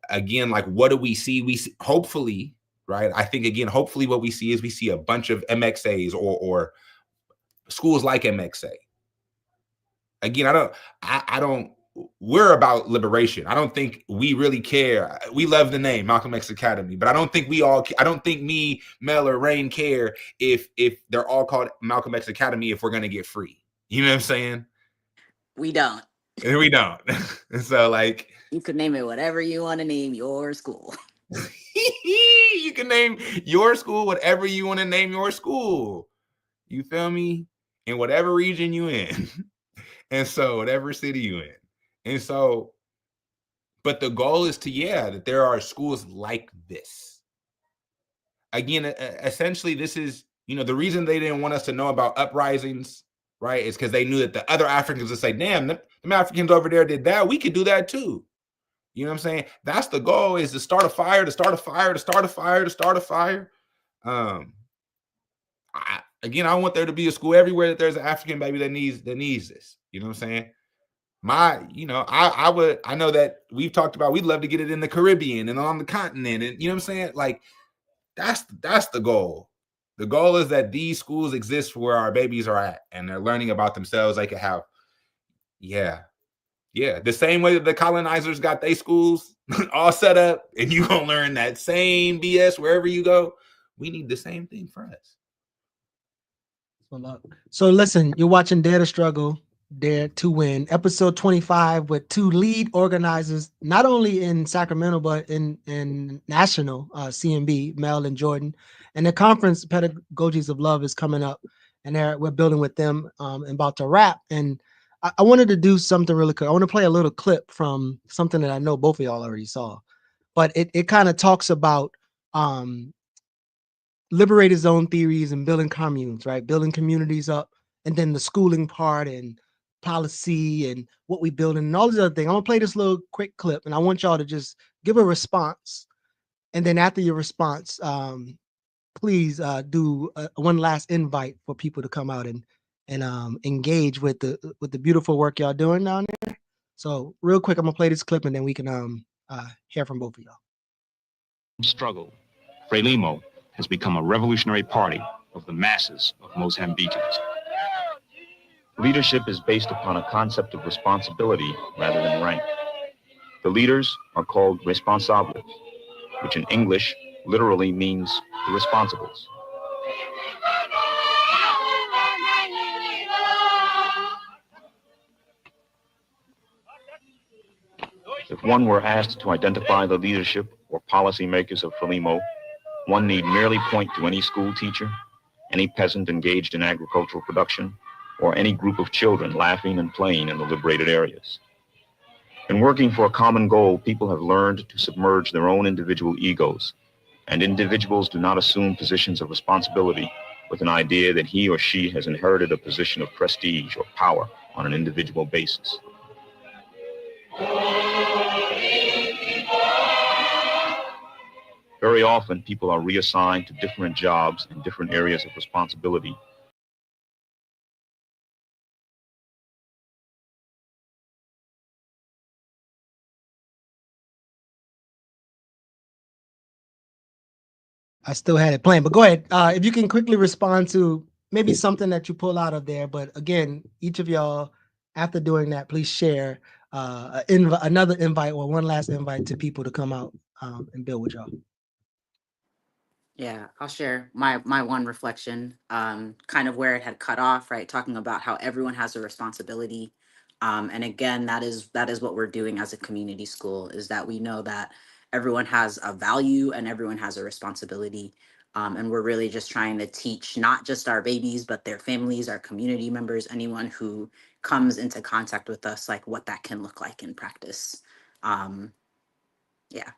again, like, what do we see? We see, hopefully, right? I think, again, hopefully what we see is we see a bunch of MXAs or schools like MXA. Again, I don't, we're about liberation. I don't think we really care. We love the name Malcolm X Academy, but I don't think I don't think me, Mel, or Rain care if they're all called Malcolm X Academy if we're going to get free. You know what I'm saying? We don't. And we don't. So, like, you could name it whatever you want to name your school. You can name your school whatever you want to name your school. You feel me? In whatever region you in. And so whatever city you in. And so, but the goal is to, that there are schools like this. Again, essentially, this is, you know, the reason they didn't want us to know about uprisings, right, is because they knew that the other Africans would say, damn, them Africans over there did that. We could do that too. You know what I'm saying? That's the goal, is to start a fire, to start a fire, to start a fire, to start a fire. Again, I want there to be a school everywhere that there's an African baby that needs this. You know what I'm saying? I know that we've talked about, we'd love to get it in the Caribbean and on the continent. And you know what I'm saying? Like, that's the goal. The goal is that these schools exist where our babies are at and they're learning about themselves. They can have, the same way that the colonizers got their schools all set up, and you gonna learn that same BS wherever you go. We need the same thing for us. So listen, you're watching Dare to Struggle, Dare to Win, episode 25, with two lead organizers, not only in Sacramento, but in national CMB, Mel and Jordan. And the conference, Pedagogies of Love, is coming up, and we're building with them and about to wrap. And I wanted to do something really quick. I want to play a little clip from something that I know both of y'all already saw, but it kind of talks about liberated zone theories and building communes, right? Building communities up, and then the schooling part and policy and what we build and all these other things. I'm gonna play this little quick clip, and I want y'all to just give a response. And then after your response, please do one last invite for people to come out and engage with the beautiful work y'all doing down there. So real quick, I'm gonna play this clip, and then we can hear from both of y'all. Struggle. Frelimo has become a revolutionary party of the masses of Mozambicans. Leadership is based upon a concept of responsibility rather than rank. The leaders are called responsables, which in English literally means the responsibles. If one were asked to identify the leadership or policymakers of Frelimo, one need merely point to any school teacher, any peasant engaged in agricultural production, or any group of children laughing and playing in the liberated areas. In working for a common goal, people have learned to submerge their own individual egos, and individuals do not assume positions of responsibility with an idea that he or she has inherited a position of prestige or power on an individual basis. Very often, people are reassigned to different jobs and different areas of responsibility. I still had it playing, but go ahead. If you can quickly respond to maybe something that you pull out of there. But again, each of y'all, after doing that, please share another invite or one last invite to people to come out and build with y'all. Yeah, I'll share my one reflection, kind of where it had cut off, right? Talking about how everyone has a responsibility. And again, that is what we're doing as a community school, is that we know that everyone has a value and everyone has a responsibility. And we're really just trying to teach not just our babies, but their families, our community members, anyone who comes into contact with us, like what that can look like in practice. Yeah.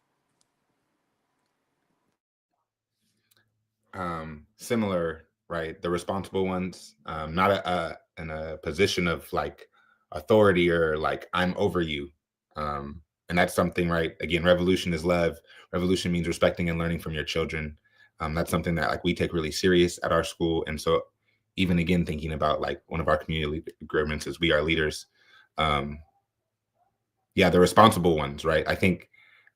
Similar, right? The responsible ones, not in a position of like authority or like I'm over you. And that's something, right? Again, revolution is love. Revolution means respecting and learning from your children. That's something that like we take really serious at our school. And so even again, thinking about like one of our community agreements is we are leaders. Yeah, the responsible ones, right? I think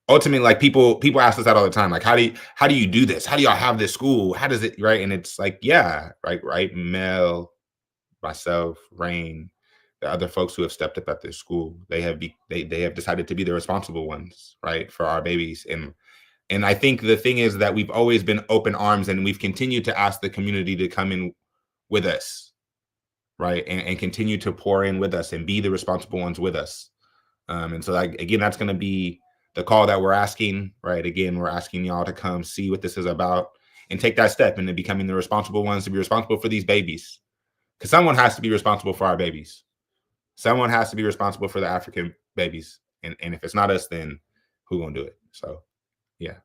ultimately, like people ask us that all the time, like how do you do this? How do y'all have this school? How does it, right? And it's like, yeah, right. Mel, myself, Rain, the other folks who have stepped up at this school, they have decided to be the responsible ones, right, for our babies. And I think the thing is that we've always been open arms, and we've continued to ask the community to come in with us, right, and continue to pour in with us and be the responsible ones with us. And so, like, again, that's going to be the call that we're asking, right? Again, we're asking y'all to come see what this is about and take that step into becoming the responsible ones, to be responsible for these babies. Because someone has to be responsible for our babies. Someone has to be responsible for the African babies. And if it's not us, then who gonna do it? So, yeah.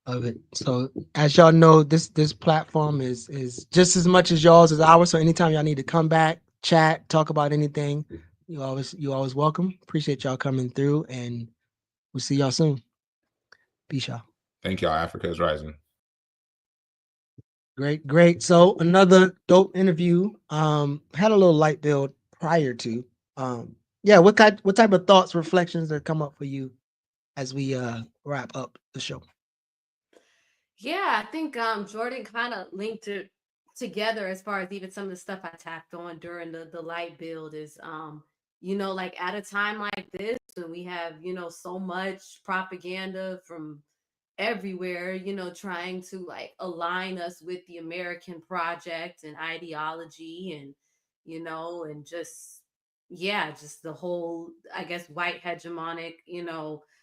Of it. So as y'all know, this platform is just as much as y'all's as ours. So anytime y'all need to come back, chat, talk about anything, you always welcome. Appreciate y'all coming through, and we'll see y'all soon. Peace, y'all. Thank y'all. Africa is rising. Great. So another dope interview. Had a little light build prior to. Yeah, what type of thoughts, reflections that come up for you as we wrap up the show? Yeah, I think Jordan kind of linked it together as far as even some of the stuff I tacked on during the light build is like at a time like this when we have, so much propaganda from everywhere, trying to like align us with the American project and ideology and, and just the whole, I guess, white hegemonic,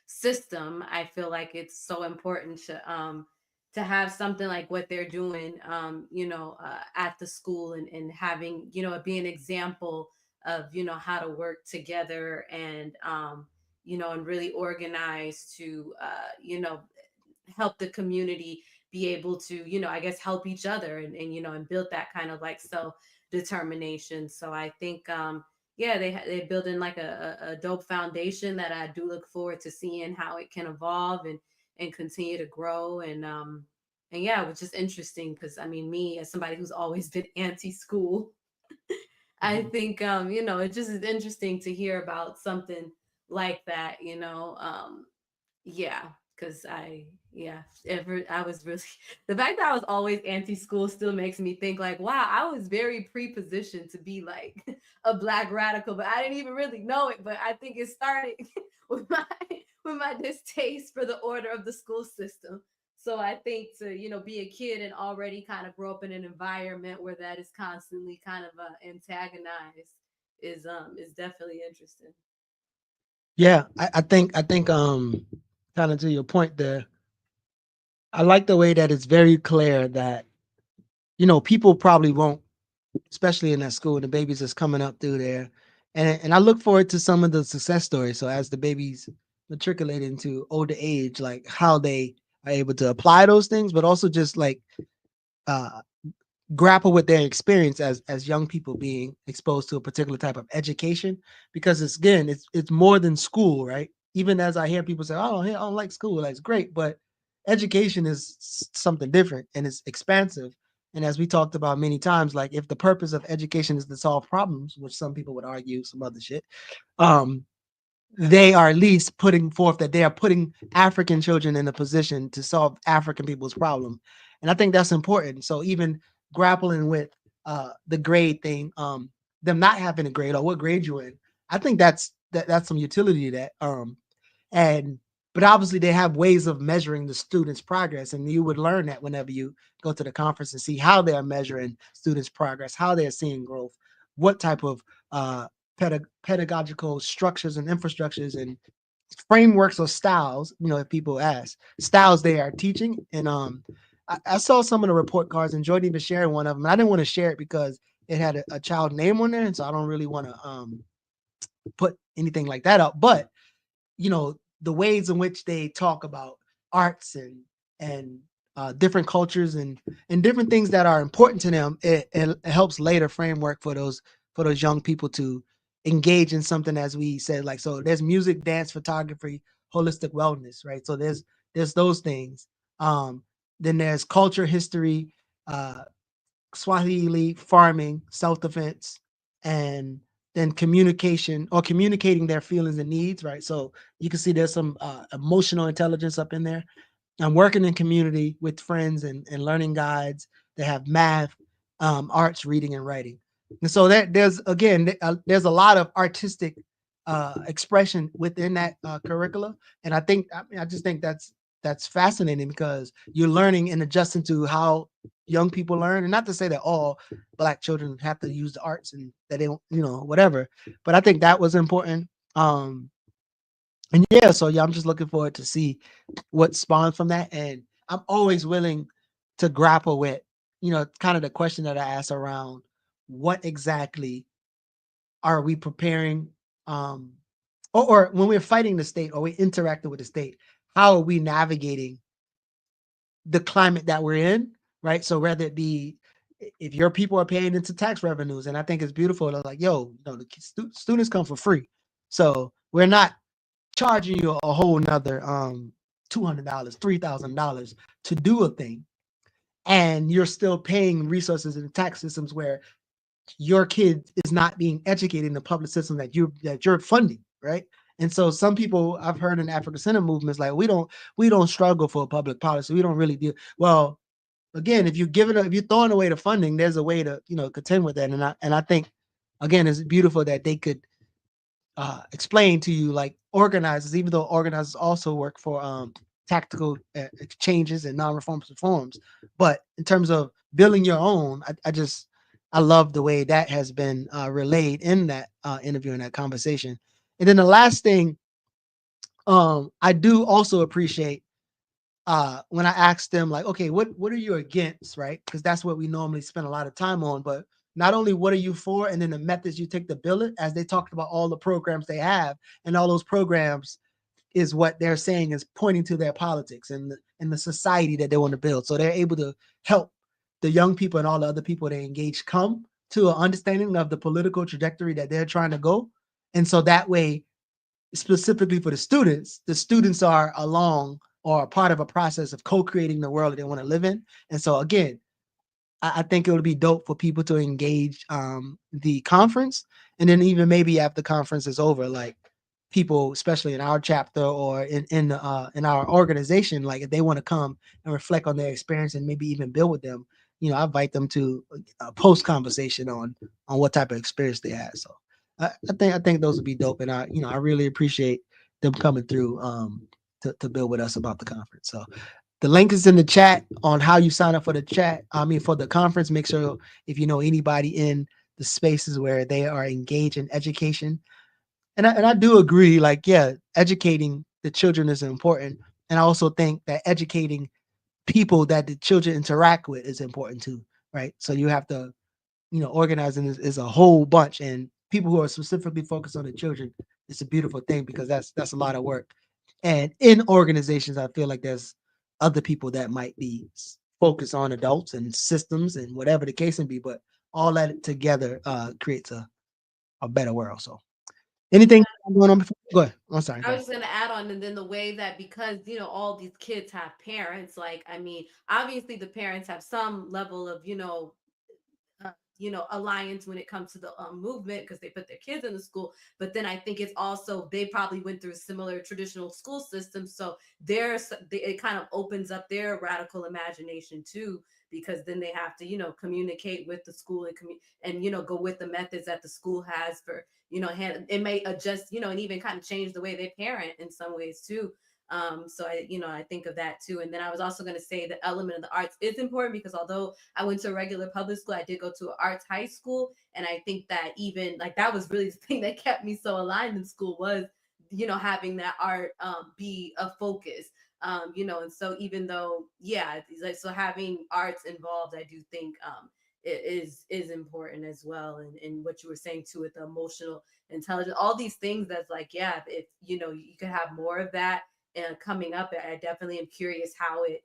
system. I feel like it's so important to have something like what they're doing, at the school and having, it be an example of, how to work together and, and really organize to, help the community be able to, I guess help each other and build that kind of like self determination. So I think they build in like a dope foundation that I do look forward to seeing how it can evolve and continue to grow and yeah, it was just interesting because I mean, me as somebody who's always been anti-school, I think it just is interesting to hear about something like that, yeah, because I was really the fact that I was always anti-school still makes me think like, wow, I was very pre-positioned to be like a black radical, but I didn't even really know it. But I think it started with my distaste for the order of the school system. So I think to be a kid and already kind of grow up in an environment where that is constantly kind of antagonized is definitely interesting. Yeah, I think kind of to your point there, I like the way that it's very clear that, people probably won't, especially in that school, the babies that's coming up through there. And I look forward to some of the success stories. So as the babies matriculate into older age, like how they are able to apply those things, but also just like uh grapple with their experience as young people being exposed to a particular type of education, because it's, again, it's more than school, right? Even as I hear people say, oh, hey, I don't like school, that's great, but education is something different and it's expansive. And as we talked about many times, like if the purpose of education is to solve problems, which some people would argue some other shit, um they are at least putting forth that they are putting African children in a position to solve African people's problem. And I think that's important. So even grappling with the grade thing, them not having a grade or what grade you're in, I think that's some utility to that. And but obviously they have ways of measuring the students' progress, and you would learn that whenever you go to the conference and see how they are measuring students' progress, how they're seeing growth, what type of uh, pedagogical structures and infrastructures and frameworks or styles, if people ask styles they are teaching. And I saw some of the report cards, and Jordan even shared one of them. I didn't want to share it because it had a child name on there, and so I don't really want to put anything like that up. But the ways in which they talk about arts and different cultures and different things that are important to them, it helps lay the framework for those young people to engage in something, as we said, like, so there's music, dance, photography, holistic wellness, right? So there's those things. Then there's culture, history, uh Swahili, farming, self-defense, and then communication or communicating their feelings and needs, right? So you can see there's some emotional intelligence up in there. I'm working in community with friends and learning guides. They have math, arts, reading, and writing. And so there's, again, there's a lot of artistic expression within that curricula. And I just think that's fascinating, because you're learning and adjusting to how young people learn. And not to say that all Black children have to use the arts and that they don't, whatever. But I think that was important. And yeah, so yeah, I'm just looking forward to see what spawns from that. And I'm always willing to grapple with, kind of the question that I asked around what exactly are we preparing, um, or when we're fighting the state or we interacting with the state, how are we navigating the climate that we're in, right? So whether it be if your people are paying into tax revenues, and I think it's beautiful, they're like, yo, the students come for free. So we're not charging you a whole nother $200, $3,000 to do a thing, and you're still paying resources in the tax systems where your kid is not being educated in the public system that you're funding, right? And so some people I've heard in the African Center movements like we don't struggle for public policy. We don't really do well. Again, if you're throwing away the funding, there's a way to contend with that. And I think again it's beautiful that they could explain to you, like, organizers, even though organizers also work for tactical changes and non-reformist reforms, but in terms of building your own, I love the way that has been relayed in that interview, in that conversation. And then the last thing, I do also appreciate when I ask them, like, okay, what are you against, right? Because that's what we normally spend a lot of time on. But not only what are you for, and then the methods you take to build it, as they talked about all the programs they have, and all those programs is what they're saying is pointing to their politics and the society that they want to build. So they're able to help the young people and all the other people they engage come to an understanding of the political trajectory that they're trying to go. And so that way, specifically for the students are along or a part of a process of co-creating the world that they want to live in. And so again, I think it would be dope for people to engage the conference, and then even maybe after the conference is over, like people, especially in our chapter or in our organization, like if they want to come and reflect on their experience and maybe even build with them, I invite them to a post conversation on what type of experience they had. So I think those would be dope, and I really appreciate them coming through to build with us about the conference. So the link is in the chat on how you sign up for the chat. I mean, for the conference. Make sure if you know anybody in the spaces where they are engaged in education, And I do agree, like, yeah, educating the children is important. And I also think that educating people that the children interact with is important too, right? So you have to, organizing is a whole bunch, and people who are specifically focused on the children, it's a beautiful thing because that's a lot of work. And in organizations, I feel like there's other people that might be focused on adults and systems and whatever the case may be, but all that together creates a better world. So anything going on before? Go ahead. I'm sorry. I Go was ahead. just gonna add on, and then the way that, because all these kids have parents, like, I mean, obviously the parents have some level of alliance when it comes to the movement because they put their kids in the school. But then I think it's also they probably went through similar traditional school systems, so it kind of opens up their radical imagination too, because then they have to communicate with the school and go with the methods that the school has for it may adjust and even kind of change the way they parent in some ways too. So I think of that too. And then I was also going to say the element of the arts is important because although I went to a regular public school, I did go to an arts high school. And I think that even like that was really the thing that kept me so aligned in school was, having that art be a focus. And so even though, yeah, it's like, so having arts involved, I do think it is important as well. And what you were saying too with the emotional intelligence, all these things that's like, yeah, if you could have more of that coming up. I definitely am curious how it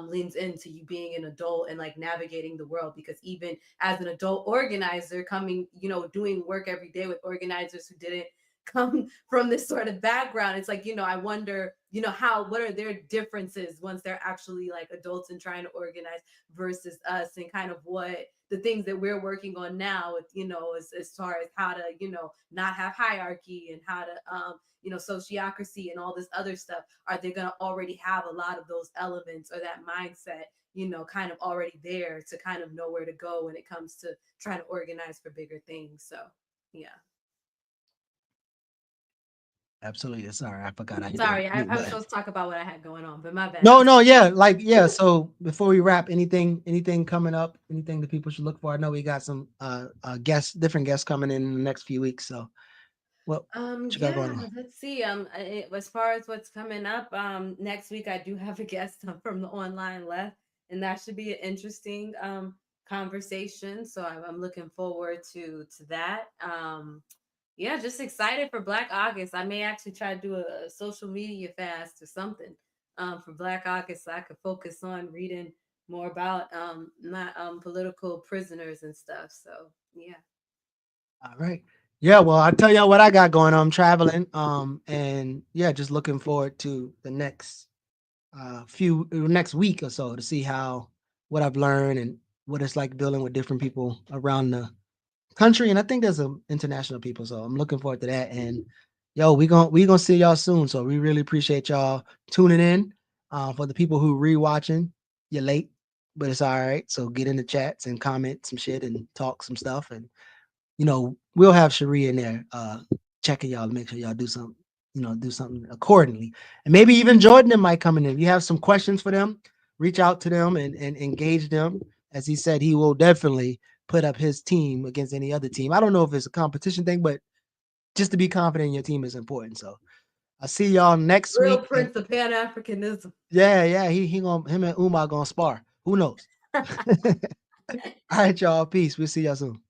leans into you being an adult and like navigating the world, because even as an adult organizer coming, doing work every day with organizers who didn't come from this sort of background, it's like, I wonder, what are their differences once they're actually like adults and trying to organize versus us, and kind of what the things that we're working on now with, as far as how to, not have hierarchy and how to sociocracy and all this other stuff. Are they going to already have a lot of those elements or that mindset, kind of already there to kind of know where to go when it comes to trying to organize for bigger things? So, yeah. Absolutely. Sorry, I forgot I hit the Sorry, mute I was button. supposed to talk about what I had going on, but my bad. No, no, yeah, like yeah. So before we wrap, anything coming up, anything that people should look for? I know we got some guests, different guests coming in the next few weeks. So what you got going Yeah, on? let's see. As far as what's coming up, next week I do have a guest from the online left, and that should be an interesting conversation. So I'm looking forward to that. Yeah, just excited for Black August. I may actually try to do a social media fast or something for Black August, so I could focus on reading more about my political prisoners and stuff. So yeah. All right. Yeah, well, I'll tell y'all what I got going on. I'm traveling. And yeah, just looking forward to the next week or so to see what I've learned and what it's like dealing with different people around the country. And I think there's some international people. So I'm looking forward to that. And yo, we gonna see y'all soon. So we really appreciate y'all tuning in. For the people who rewatching, you're late, but it's all right. So get in the chats and comment some shit and talk some stuff. And we'll have Cherie in there checking y'all to make sure y'all do something accordingly. And maybe even Jordan might come in. If you have some questions for them, reach out to them and engage them. As he said, he will definitely put up his team against any other team. I don't know if it's a competition thing, but just to be confident in your team is important. So I'll see y'all next Real week. And Prince of Pan Africanism. yeah, him and Umar gonna spar. Who knows? All right, y'all. Peace. We'll see y'all soon.